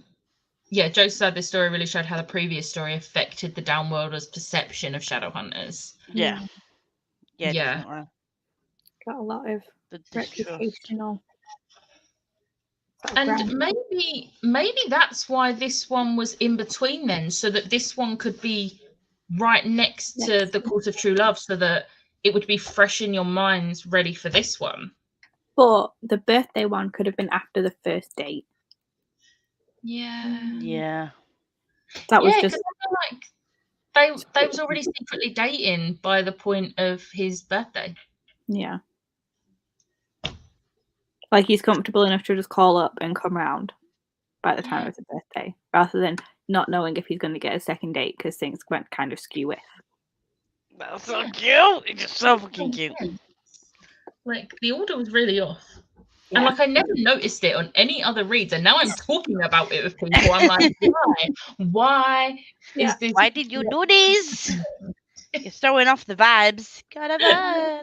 Yeah, Joe said this story really showed how the previous story affected the Downworlders' perception of Shadowhunters. Yeah. Yeah, Yeah. definitely. Got a lot of The distrust. reputational. And maybe that's why this one was in between then, so that this one could be right next to the Court of True Love, so that it would be fresh in your minds, ready for this one. But the birthday one could have been after the first date. Yeah. Yeah. That was just like they was already secretly dating by the point of his birthday. yeah. Like he's comfortable enough to just call up and come round by the time of the birthday, rather than not knowing if he's going to get a second date because things went kind of skew with. That's so cute. It's just so fucking cute. Like the order was really off. Yeah. And like I never noticed it on any other reads, and now I'm talking about it with people. I'm like, why is this? Why did you do this? You're throwing off the vibes. Got a vibe.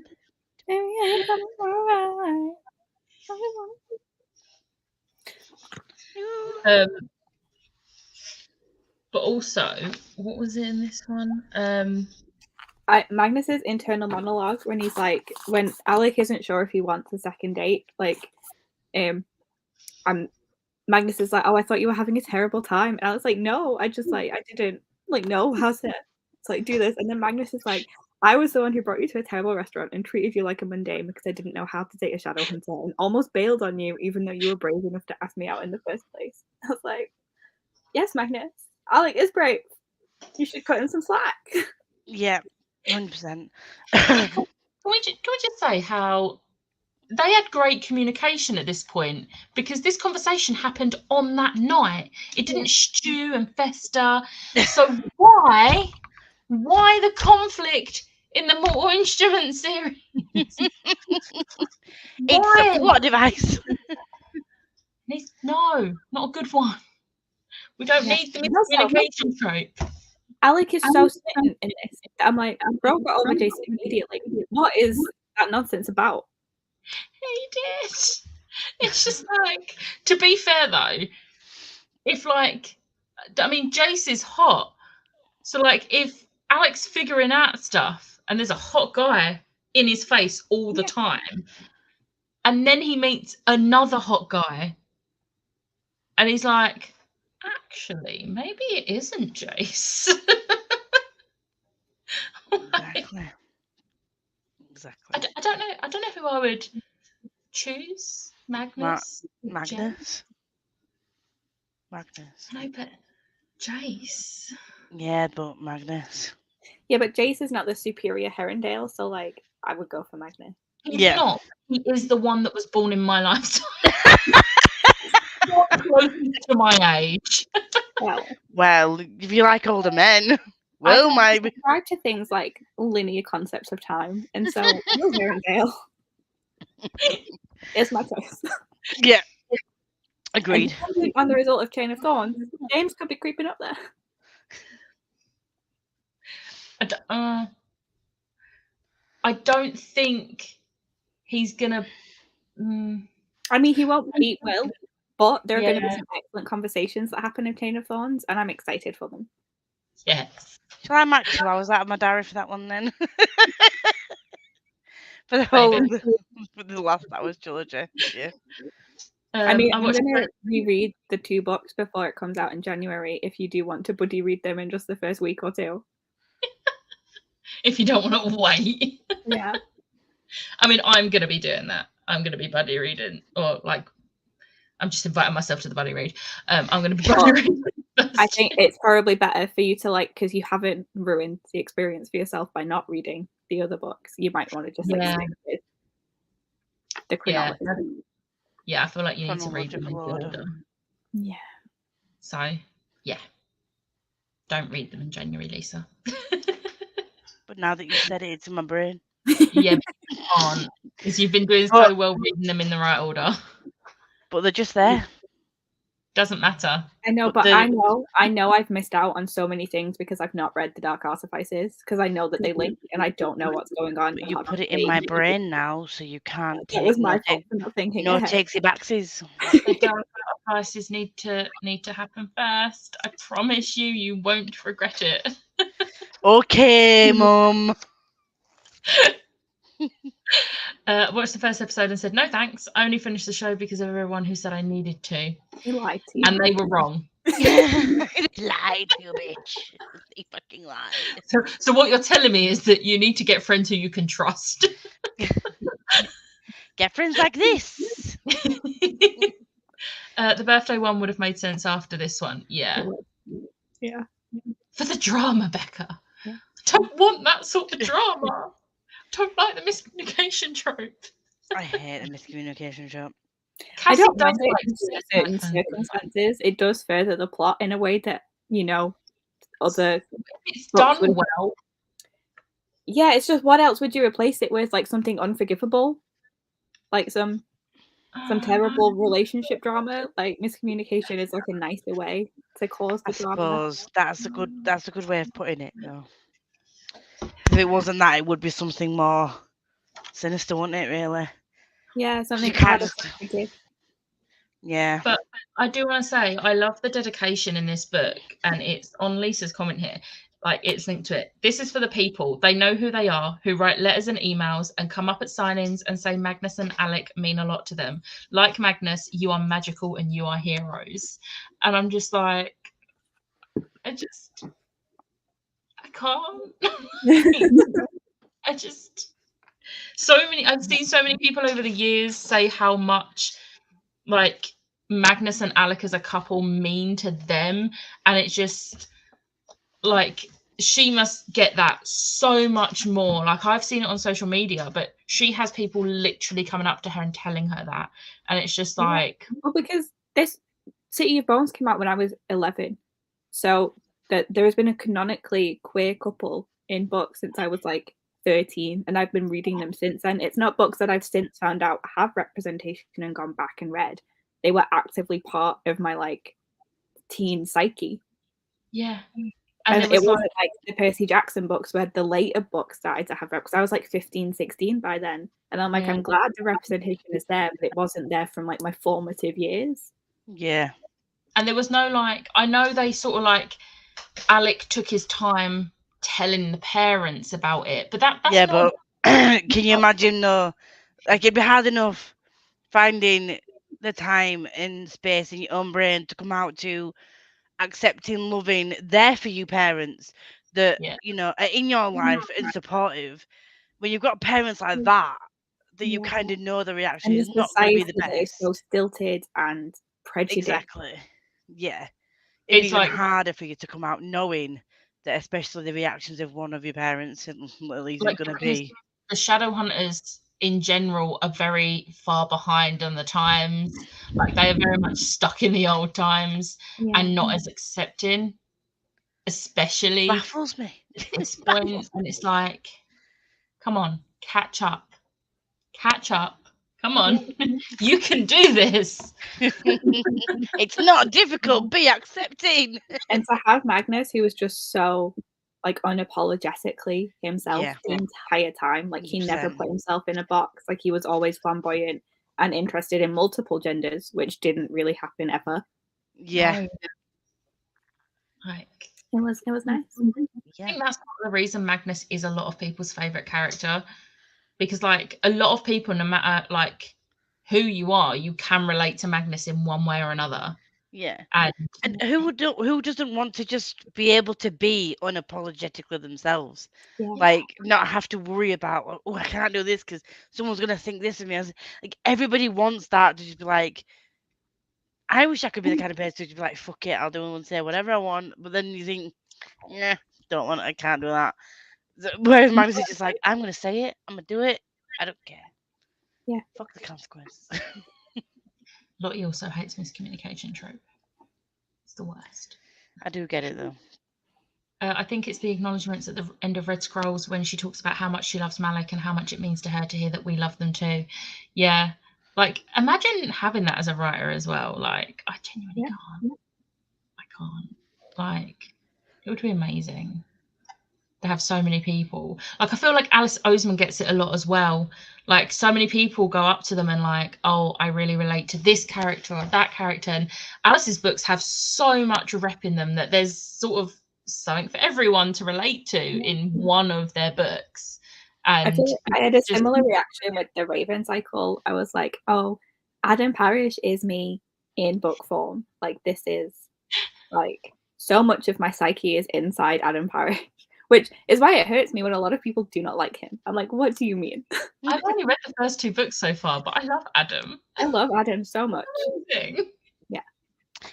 But also, what was it in this one? Magnus's internal monologue when he's like, when Alec isn't sure if he wants a second date, like, Magnus is like, oh, I thought you were having a terrible time, and I was like, no, I didn't like know how to like do this, and then Magnus is like, I was the one who brought you to a terrible restaurant and treated you like a mundane because I didn't know how to date a shadow hunter and almost bailed on you even though you were brave enough to ask me out in the first place. I was like, yes, Magnus, Alec is brave. You should cut him some slack. Yeah, 100%. Can we just say how they had great communication at this point, because this conversation happened on that night. It didn't stew and fester. So why the conflict in the Mortal Instruments series? It's a plot device. No, not a good one. We don't need the miscommunication trope. Alec is so smitten in this. I'm like, bro got over Jason immediately. What is that nonsense about? He did. It's just like, to be fair though, if like, I mean, Jace is hot. So like, if Alec's figuring out stuff and there's a hot guy in his face all the time, and then he meets another hot guy and he's like, actually, maybe it isn't Jace. Exactly. I don't know who I would choose. Magnus. Magnus. No, but Jace. Yeah, but Magnus. Yeah, but Jace is not the superior Herondale, so like I would go for Magnus. He's not. He is the one that was born in my lifetime. Closest to my age. Well, if you like older men, well, I subscribe to things like linear concepts of time, and so no Herondale. It's my choice. Yeah, agreed. On the result of Chain of Thorns, James could be creeping up there. I don't think he's gonna. I mean, he won't beat Will, but there are going to be some excellent conversations that happen in Chain of Thorns, and I'm excited for them. Yes. Shall I mark 2 hours out of my diary for that one then? For the whole, for the last hours trilogy. Yeah. I mean, I'm going to reread the 2 books before it comes out in January. If you do want to buddy read them in just the first week or 2. If you don't want to wait. Yeah. I mean, I'm going to be doing that. I'm going to be buddy reading, or like, I'm just inviting myself to the buddy read. I'm going to be buddy reading. I think it's probably better for you to like, because you haven't ruined the experience for yourself by not reading the other books. You might want to just like stick with the chronology. Yeah, I feel like you need to read them in order. Yeah. So, yeah. Don't read them in January, Lisa. But now that you said it, it's in my brain. Yeah, but you can't, because you've been doing so well reading them in the right order. But they're just there. Doesn't matter. I know, but I know I've missed out on so many things because I've not read the Dark Artifices, because I know that they link and I don't know what's going on. But you put it in my brain now, so you can't That take was my fault for not thinking no ahead. takesy backsies. The Dark Artifices need to happen first. I promise you won't regret it. Okay, Mum. Watched the first episode and said no thanks. I only finished the show because of everyone who said I needed to, He lied to you. and they were wrong. Lied to you, bitch. He fucking lied. So what you're telling me is that you need to get friends who you can trust. Get friends like this. The birthday one would have made sense after this one. Yeah. Yeah. For the drama, Becca. Yeah. I don't want that sort of drama. I don't like the miscommunication trope. I hate a miscommunication trope. I don't Cassie mind does it in certain circumstances. It does further the plot in a way that, other It's books done would. well. Yeah, it's just, what else would you replace it with? Like something unforgivable? Like some terrible relationship drama? Like miscommunication is like a nicer way to cause the I drama. suppose that's a good way of putting it, though. If it wasn't that, it would be something more sinister, wouldn't it? Really? Yeah, something You can't harder just- to forgive. Yeah. But I do want to say I love the dedication in this book, and it's on Lisa's comment here. Like, it's linked to it. This is for the people. They know who they are, who write letters and emails and come up at sign-ins and say Magnus and Alec mean a lot to them. Like Magnus, you are magical and you are heroes. And I'm just like, I can't. I've seen so many people over the years say how much like Magnus and Alec as a couple mean to them, and it's just like she must get that so much more. Like, I've seen it on social media, but she has people literally coming up to her and telling her that, and it's just like, well, because this City of Bones came out when I was 11, so that there has been a canonically queer couple in books since I was like 13, and I've been reading them since then. It's not books that I've since found out have representation and gone back and read. They were actively part of my like teen psyche. yeah. And it wasn't like the Percy Jackson books where the later books started to have rep, because I was like 15, 16 by then. And I'm like, I'm glad the representation is there, but it wasn't there from like my formative years. Yeah. And there was no like, I know they sort of like, Alec took his time telling the parents about it, but that's yeah, not... but can you imagine though? Like, it'd be hard enough finding the time and space in your own brain to come out to accepting, loving, there for you parents that are in your life and supportive. When you've got parents like that you kind of know the reaction is not going to be the best. It's so stilted and prejudiced. Exactly. Yeah. It'd be even like harder for you to come out knowing that, especially the reactions of one of your parents, and at least like, it's going to be. The Shadowhunters in general are very far behind on the times. Like, they are very much stuck in the old times and not as accepting, especially Baffles me at this point. And it's like, come on, catch up, come on. You can do this. It's not difficult, be accepting. And to have Magnus, who was just so like unapologetically himself the entire time, like he 100%. never put himself in a box, like he was always flamboyant and interested in multiple genders, which didn't really happen ever. Yeah. Like, it was nice. I think that's part of the reason Magnus is a lot of people's favorite character, because like a lot of people, no matter like who you are, you can relate to Magnus in one way or another. Yeah. And who doesn't want to just be able to be unapologetically themselves? Yeah. Like, not have to worry about, oh, I can't do this because someone's going to think this of me. Like, everybody wants that, to just be like, I wish I could be the kind of person to be like, fuck it, I'll do and say whatever I want. But then you think, yeah, don't want it, I can't do that. Whereas Magnus is just like, I'm going to say it, I'm going to do it, I don't care. Yeah. Fuck the consequences. Lottie also hates miscommunication trope. It's the worst. I do get it though. I think it's the acknowledgements at the end of Red Scrolls when she talks about how much she loves Malak and how much it means to her to hear that we love them too. Yeah. Like, imagine having that as a writer as well. Like, I genuinely can't. I can't. Like, it would be amazing to have so many people. Like, I feel like Alice Oseman gets it a lot as well. Like, so many people go up to them and like, oh, I really relate to this character or that character. And Alice's books have so much rep in them that there's sort of something for everyone to relate to in one of their books. And I feel like I had a similar reaction with the Raven cycle. I was like, oh, Adam Parrish is me in book form. Like, this is like so much of my psyche is inside Adam Parrish, which is why it hurts me when a lot of people do not like him. I'm like, what do you mean? I've only read the first 2 books so far, but I love Adam. I love Adam so much. Amazing.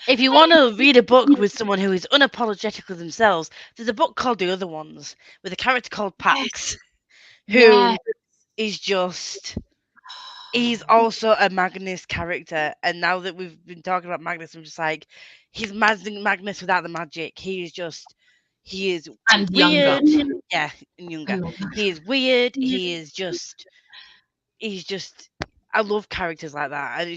If you want to read a book with someone who is unapologetic of themselves, there's a book called The Other Ones with a character called Pax, who is just... He's also a Magnus character, and now that we've been talking about Magnus, I'm just like, he's Magnus without the magic. He is And weird. younger. Yeah, and younger. He is weird. He's just... I love characters like that, and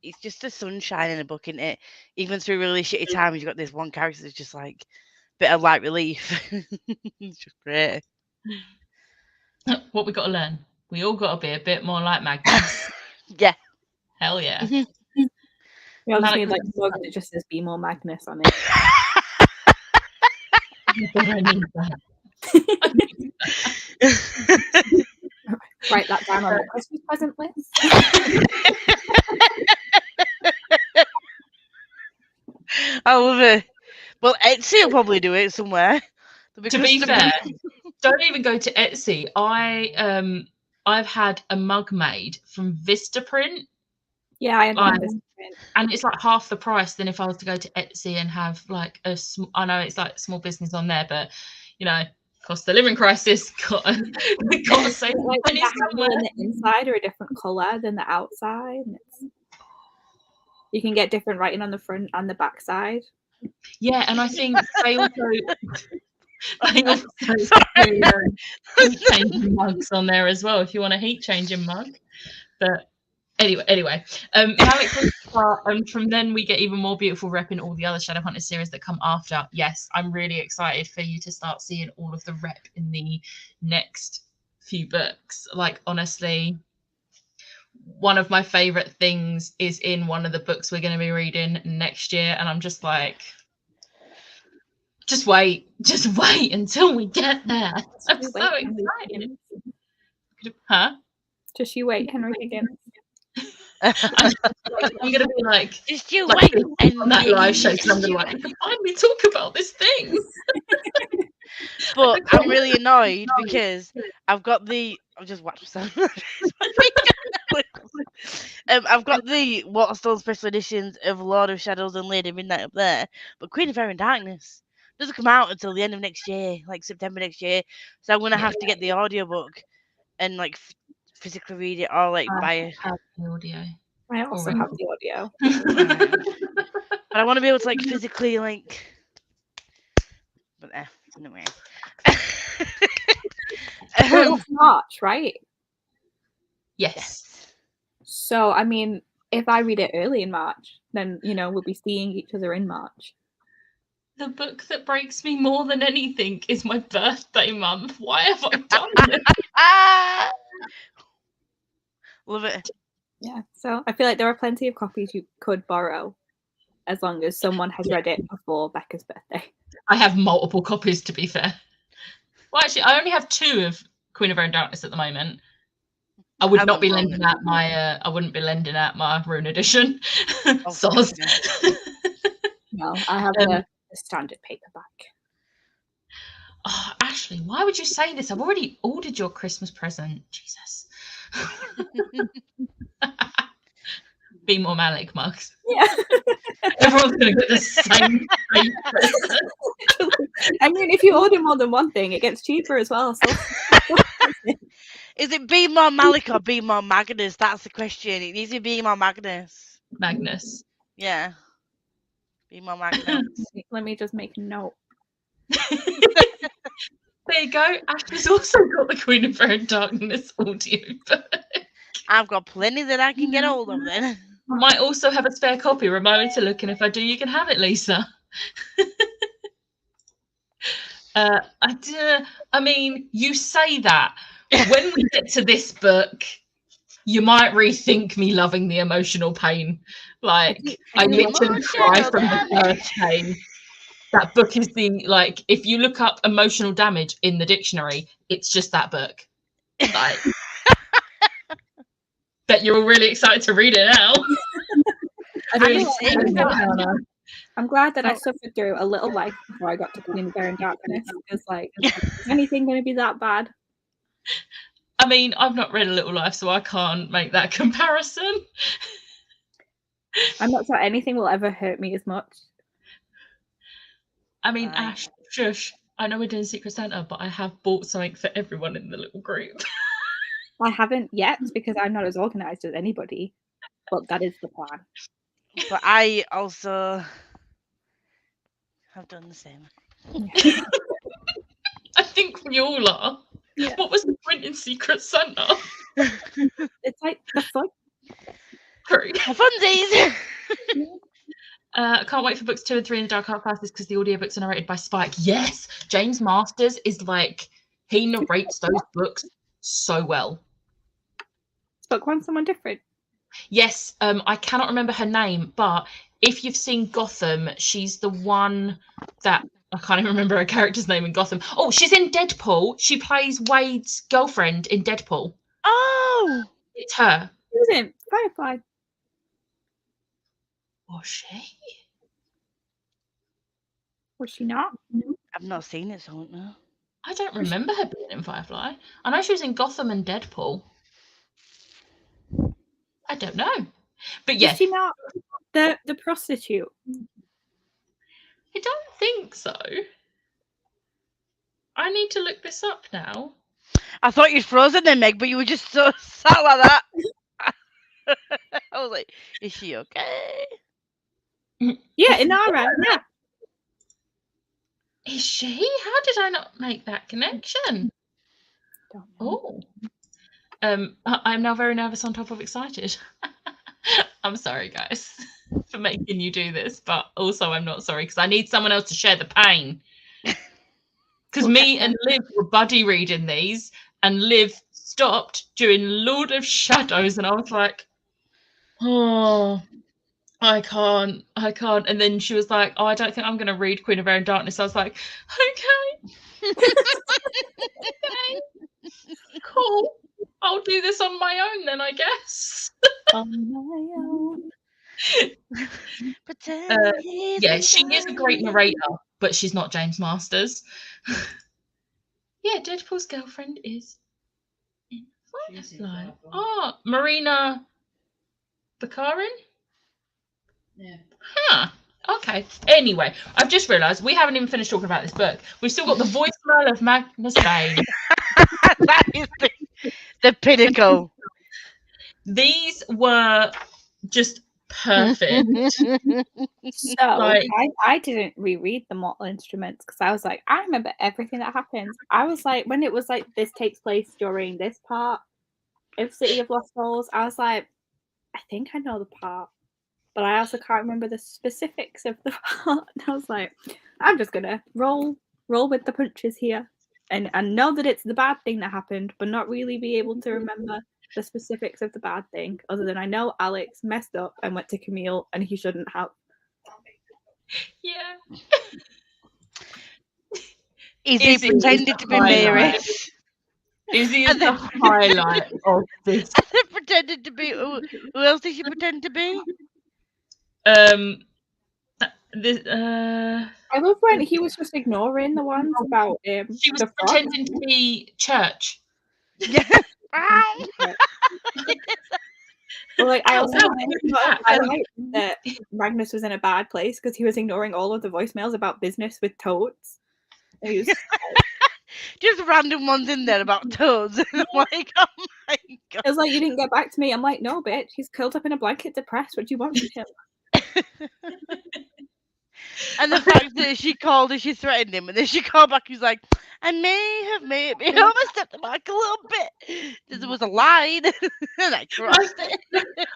it's just a sunshine in a book, isn't it? Even through really shitty times, you've got this one character that's just like a bit of light relief. It's just great. What we got to learn? We all got to be a bit more like Magnus. Yeah. Hell yeah. We all just need like a slogan that just says "Be more Magnus" on it. I need that. Write that down on the Christmas present list. I love it. Well, Etsy will probably do it somewhere. To be fair, don't even go to Etsy. I've had a mug made from Vistaprint. Yeah, I had Vistaprint. And it's like half the price than if I was to go to Etsy and have like I know it's like small business on there, but you know, cost of living crisis. Got to save like the inside are a different color than the outside. You can get different writing on the front and the back side. Yeah, and I think they also heat changing mugs on there as well if you want a heat changing mug. But anyway, Malik will start, and from then we get even more beautiful rep in all the other Shadowhunters series that come after. Yes, I'm really excited for you to start seeing all of the rep in the next few books. Like, honestly, one of my favorite things is in one of the books we're going to be reading next year, and I'm just like, just wait until we get there. I'm so excited. Huh? Just you wait, Henry Higgins. I'm gonna be like, just you wait on that live show, because I'm gonna like, you can finally talk about this thing. But I'm really annoyed because I've just watched myself. I've got the Waterstone special editions of Lord of Shadows and Lady Midnight up there, but Queen of Fire and Darkness doesn't come out until the end of next year, like September next year. So I'm gonna have to get the audiobook and like physically read it, or like buy the audio. I also have the audio. But I want to be able to like physically like. But anyway. Well, it's March, right? Yes. So I mean, if I read it early in March, then we'll be seeing each other in March. The book that breaks me more than anything is my birthday month. Why have I done this? Love it. Yeah, so I feel like there are plenty of copies you could borrow as long as someone has read it before Becca's birthday. I have multiple copies, to be fair. Well, actually, I only have 2 of Queen of Fire and Darkness at the moment. I would not be lending out my. I wouldn't be lending out my Rune edition. Soz. No, I have the standard paperback. Oh, Ashley, why would you say this? I've already ordered your Christmas present. Jesus. Be more Malik mugs. Yeah. Everyone's going to get the same present. I mean, if you order more than one thing, it gets cheaper as well. So. Is it Be More Malik or Be More Magnus? That's the question. It needs to be More Magnus. Magnus. Yeah. Be More Magnus. Let me just make a note. There you go. Ashley's also got the Queen of Fire and Darkness audio book. I've got plenty that I can get hold of then. I might also have a spare copy. Remind me to look, and if I do, you can have it, Lisa. I mean, you say that. When we get to this book, you might rethink me loving the emotional pain. Like, I literally cry from the first page. That book is like, if you look up emotional damage in the dictionary, it's just that book. Like, bet you're all really excited to read it now. I'm glad that I suffered through a little life before I got to Queen of Air and Darkness. Because, like, is anything going to be that bad? I mean, I've not read A Little Life, so I can't make that comparison. I'm not sure anything will ever hurt me as much. I mean, Ash, shush. I know we're doing Secret Santa, but I have bought something for everyone in the little group. I haven't yet because I'm not as organised as anybody, but that is the plan. But I also have done the same. I think we all are. Yeah. What was the point in Secret Santa? It's like the fun. True. Funsies. I can't wait for books 2 and 3 in the Dark Art classes because the audiobooks are narrated by Spike. Yes, James Masters is like, he narrates those books so well. Is book one someone different? Yes, I cannot remember her name, but if you've seen Gotham, she's the one that I can't even remember her character's name in Gotham. Oh, she's in Deadpool. She plays Wade's girlfriend in Deadpool. Oh, it's her. Who's in Firefly? Was she? Was she not? I've not seen it, so I don't know. I don't remember her being in Firefly. I know she was in Gotham and Deadpool. I don't know. But yes. Is she not the prostitute? I don't think so. I need to look this up now. I thought you'd frozen then, Meg, but you were just so sat like that. I was like, is she okay? Yeah, Inara. Yeah. Is she? How did I not make that connection? Oh. I'm now very nervous on top of excited. I'm sorry, guys, for making you do this, but also I'm not sorry because I need someone else to share the pain. Because me and Liv were buddy reading these, and Liv stopped during Lord of Shadows, and I was like, oh, I can't. And then she was like, oh, I don't think I'm going to read Queen of Air and Darkness. I was like, okay. Okay. Cool. I'll do this on my own then, I guess. On my own. Yeah, she is a great narrator, but she's not James Masters. Yeah, Deadpool's girlfriend is in Firefly. Oh, Marina Bakarin? Yeah. Huh. Okay. Anyway, I've just realised we haven't even finished talking about this book. We've still got the voicemail of Magnus Bane. That is the pinnacle. These were just perfect. So I didn't reread the Mortal Instruments because I was like, I remember everything that happens. I was like, when it was like this takes place during this part of City of Lost Souls, I was like, I think I know the part, but I also can't remember the specifics of the part. And I was like, I'm just gonna roll with the punches here and know that it's the bad thing that happened, but not really be able to remember the specifics of the bad thing, other than I know Alex messed up and went to Camille and he shouldn't have. Yeah. Izzy pretended to be Mary. Izzy is the highlight of this. Pretended to be. Who else did she pretend to be? I love when he was just ignoring the ones about him. She was pretending to be Church. Yeah. Well, like I also like that Magnus was in a bad place because he was ignoring all of the voicemails about business with toads. And he was just random ones in there about toads. I'm like, oh my god! It was like, you didn't get back to me. I'm like, no, bitch. He's curled up in a blanket, depressed. What do you want from him? And the fact that she called and she threatened him, and then she called back, he's like, I may have maybe almost stepped back a little bit. There was a line, and I crossed it.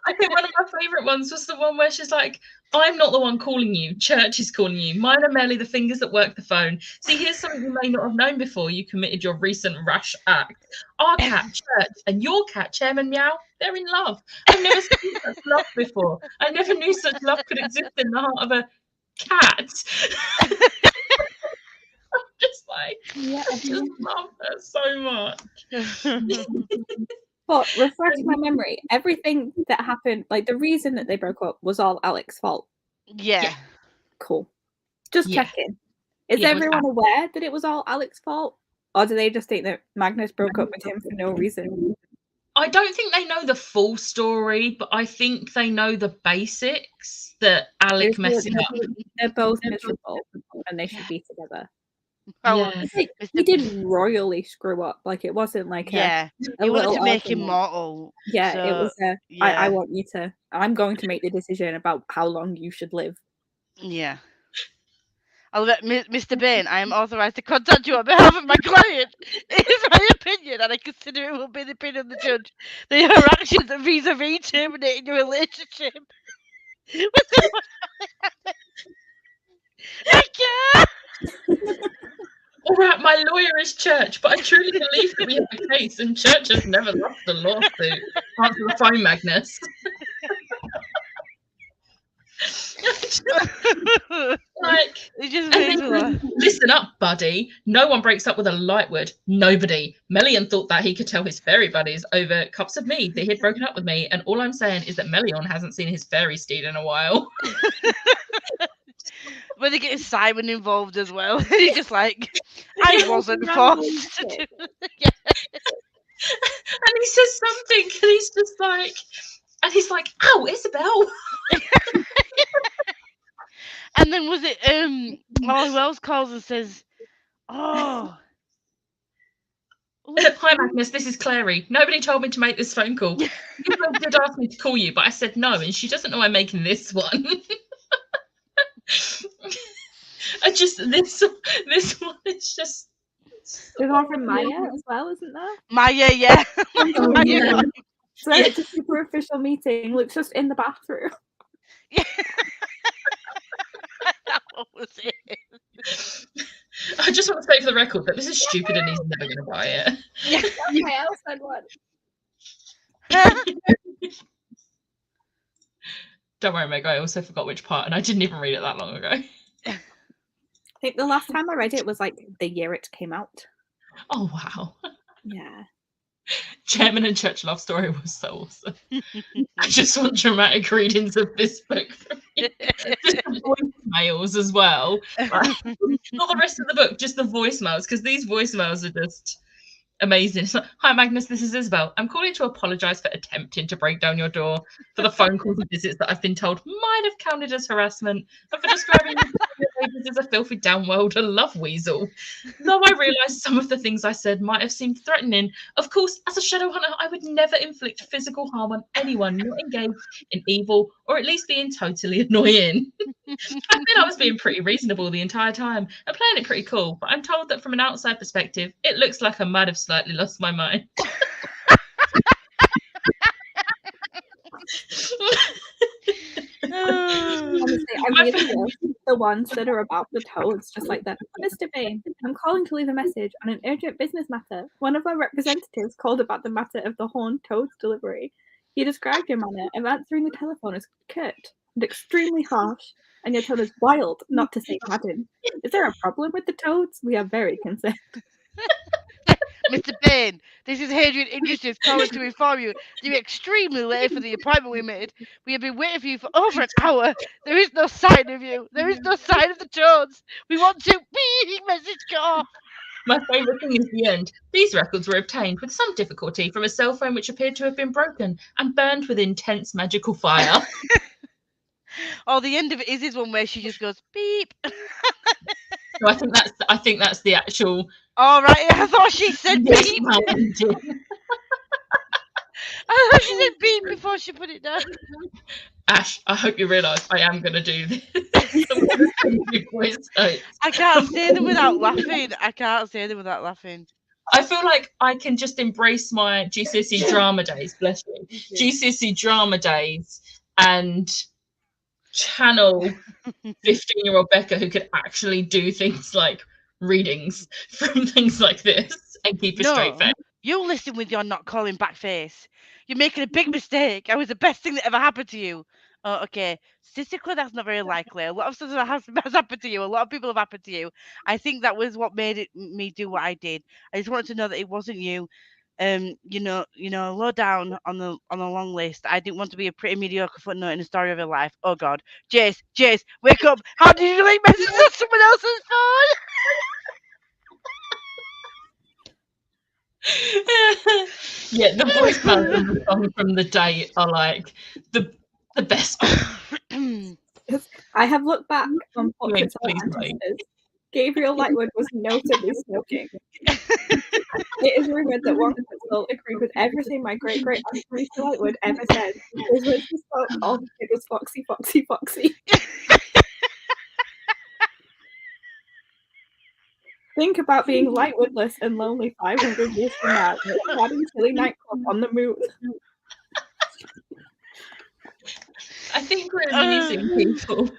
I think one of my favourite ones was the one where she's like, I'm not the one calling you, church is calling you. Mine are merely the fingers that work the phone. See, here's something you may not have known before you committed your recent rash act. Our cat, Church, and your cat, Chairman Meow, they're in love. I've never seen such love before. I never knew such love could exist in the heart of a cat. I'm just like, I just love her so much. But refresh my memory. Everything that happened, like the reason that they broke up, was all Alex's fault. Yeah. Cool. Just Yeah. checking. Is Yeah, it was everyone aware that it was all Alex's fault? Or do they just think that Magnus broke up with him for no reason? I don't think they know the full story, but I think they know the basics that Alec messed up. They're both miserable and they should be together. Oh, Yeah. Like, he didn't royally screw up. Like, it wasn't like yeah. a He wanted little to make him argument. mortal. Yeah, so, it was yeah. I want you to, I'm going to make the decision about how long you should live. Yeah. I'll let Mr. Bane, I am authorized to contact you on behalf of my client. It is my opinion, and I consider it will be the opinion of the judge, that your actions are vis-a-vis terminating your relationship. All right, my lawyer is Church, but I truly believe that we have a case, and Church has never lost a lawsuit. Answer the phone, Magnus. Like, it just makes me laugh. Listen up, buddy. No one breaks up with a lightward. Nobody. Melion thought that he could tell his fairy buddies over cups of mead that he had broken up with me, and all I'm saying is that Melion hasn't seen his fairy steed in a while. When they get Simon involved as well, he's just like, I wasn't forced to do it. Yeah. And he says something, and he's just like, ow, Isabel. And then was it who else calls and says, oh, hi Magnus, this is Clary. Nobody told me to make this phone call. You did ask me to call you, but I said no, and she doesn't know I'm making this one. This one is just. There's one from Maya as well, isn't there? Maya, yeah. Oh, yeah. So it's a super official meeting. Luke's just in the bathroom. Yeah. That was it. I just want to say for the record that this is stupid and he's never going to buy it. Yeah. I else said one. Don't worry, Meg, I also forgot which part, and I didn't even read it that long ago. I think the last time I read it was like the year it came out. Oh, wow. Yeah. Chairman and Church love story was so awesome. I just want dramatic readings of this book from you. Just the voicemails as well. Not the rest of the book, just the voicemails, because these voicemails are just amazing. It's like, hi Magnus, this is Isabel. I'm calling to apologise for attempting to break down your door, for the phone calls and visits that I've been told might have counted as harassment, and for describing you as a filthy downworlder love weasel. Though I realise some of the things I said might have seemed threatening, of course, as a shadow hunter, I would never inflict physical harm on anyone not engaged in evil, or at least being totally annoying. I think I was being pretty reasonable the entire time and playing it pretty cool, but I'm told that from an outside perspective, it looks like I might have slightly lost my mind. Honestly, I really love the ones that are about the toads, just like that. Mr. Bane, I'm calling to leave a message on an urgent business matter. One of our representatives called about the matter of the horned toads delivery. He described your manner of answering the telephone as curt and extremely harsh, and your tone is wild, not to say maddened. Is there a problem with the toads? We are very concerned. Mr. Bane, this is Hadrian Industries calling to inform you that you're extremely late for the appointment we made. We have been waiting for you for over an hour. There is no sign of you. There is no sign of the toads. We want to message go. My favourite thing is the end. These records were obtained with some difficulty from a cell phone which appeared to have been broken and burned with intense magical fire. Oh, the end of it is one where she just goes beep. So I think that's the actual. All right, I thought she said beep. I thought she said beep before she put it down. Ash, I hope you realise I am going to do this. I can't say them without laughing. I feel like I can just embrace my GCSE drama days, bless you, GCSE drama days, and channel 15-year-old Becca who could actually do things like readings from things like this and keep a straight face. You listen with your not calling back face. You're making a big mistake. I was the best thing that ever happened to you. Oh, okay. Statistically, that's not very likely. A lot of stuff has happened to you. A lot of people have happened to you. I think that was what made me do what I did. I just wanted to know that it wasn't you. Low down on the long list. I didn't want to be a pretty mediocre footnote in the story of your life. Oh God, Jace, wake up! How did you delete messages on someone else's phone? Yeah, the voicemails and the song from the date are like the best. I have looked back on Please, portraits of our please. ancestors. Gabriel Lightwood was notably smoking. It is rumoured that one couple agreed with everything my great-great-aunt Teresa Lightwood ever said. Because when she spoke, all she did was foxy, foxy, foxy. Think about being Lightwoodless and lonely 500 years from now. Sad and silly nightclub on the moon. I think we're amusing people.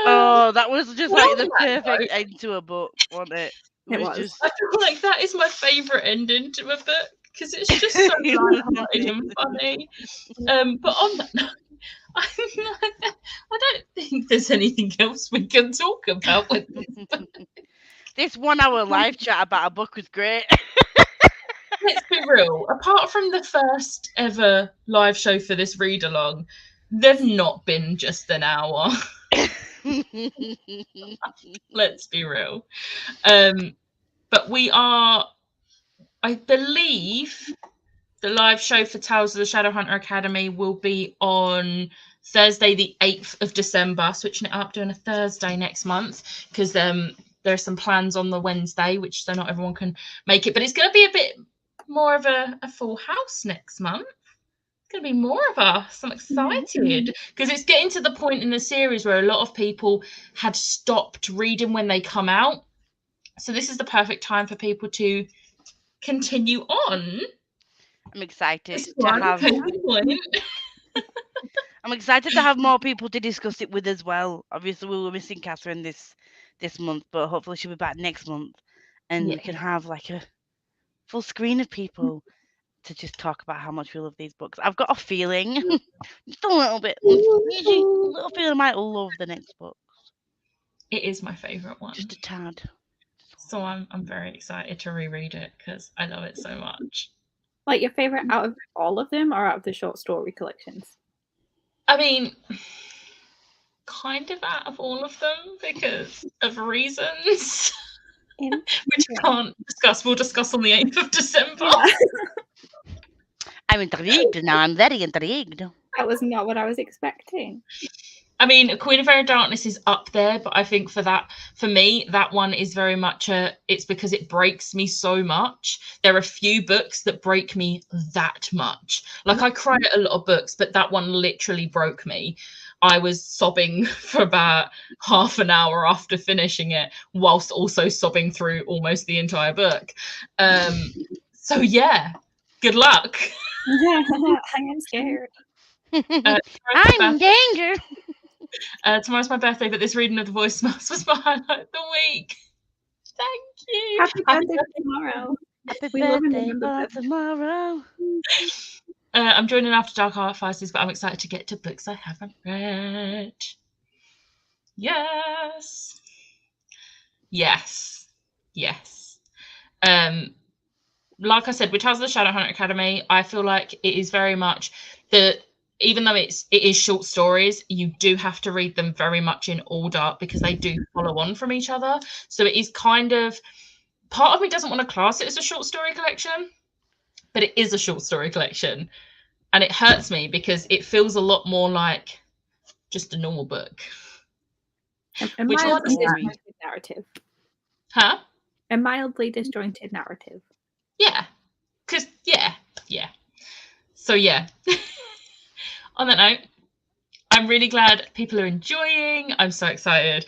Oh, that was just like the perfect end to a book, wasn't it? It was. Just... I feel like that is my favourite ending to a book because it's just so light-hearted and funny. But on that note, I don't think there's anything else we can talk about with this book. This 1 hour live chat about a book was great. Let's be real. Apart from the first ever live show for this read along, they've not been just an hour. Let's be real. But we are, I believe, the live show for Tales of the Shadowhunter Academy will be on Thursday, the 8th of December. Switching it up, doing a Thursday next month because there are some plans on the Wednesday, which so not everyone can make it. But it's going to be a bit more of a full house next month. It's going to be more of us. I'm excited because it's getting to the point in the series where a lot of people had stopped reading when they come out. So this is the perfect time for people to continue on. I'm excited to have. I'm excited to have more people to discuss it with as well. Obviously, we were missing Catherine this month, but hopefully she'll be back next month, and we can have like a full screen of people to just talk about how much we love these books. I've got a feeling, just a little bit, a little feeling I might love the next book. It is my favourite one. Just a tad. So I'm very excited to reread it because I love it so much. Like your favourite out of all of them or out of the short story collections? I mean, kind of out of all of them because of reasons which I can't discuss. We'll discuss on the 8th of December. Yeah. I'm intrigued now. I'm very intrigued. That was not what I was expecting. I mean, Queen of Fairy Darkness is up there, but I think for me, that one is very much it's because it breaks me so much. There are few books that break me that much. Like I cry at a lot of books, but that one literally broke me. I was sobbing for about half an hour after finishing it, whilst also sobbing through almost the entire book. So yeah, good luck. I am scared. I'm in danger. Tomorrow's my birthday, but this reading of the voicemails was my highlight of the week. Thank you. Happy birthday tomorrow. Happy birthday tomorrow. I'm joining After Dark Artifices, but I'm excited to get to books I haven't read. Yes. Like I said, with Tales of the Shadowhunter Academy, I feel like it is very much even though it is short stories, you do have to read them very much in order because they do follow on from each other. So it is kind of, part of me doesn't want to class it as a short story collection, but it is a short story collection. And it hurts me because it feels a lot more like just a normal book. A mildly disjointed narrative. Huh? A mildly disjointed narrative. Yeah. Because, yeah. So, yeah. On that note, I'm really glad people are enjoying. I'm so excited.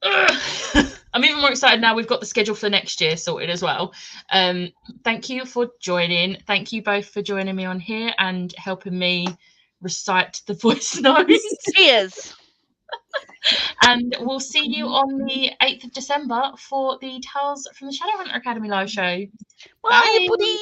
I'm even more excited now we've got the schedule for next year sorted as well. Thank you for joining. Thank you both for joining me on here and helping me recite the voice notes. Cheers. And we'll see you on the 8th of December for the Tales from the Shadowhunter Academy live show. Bye, buddy.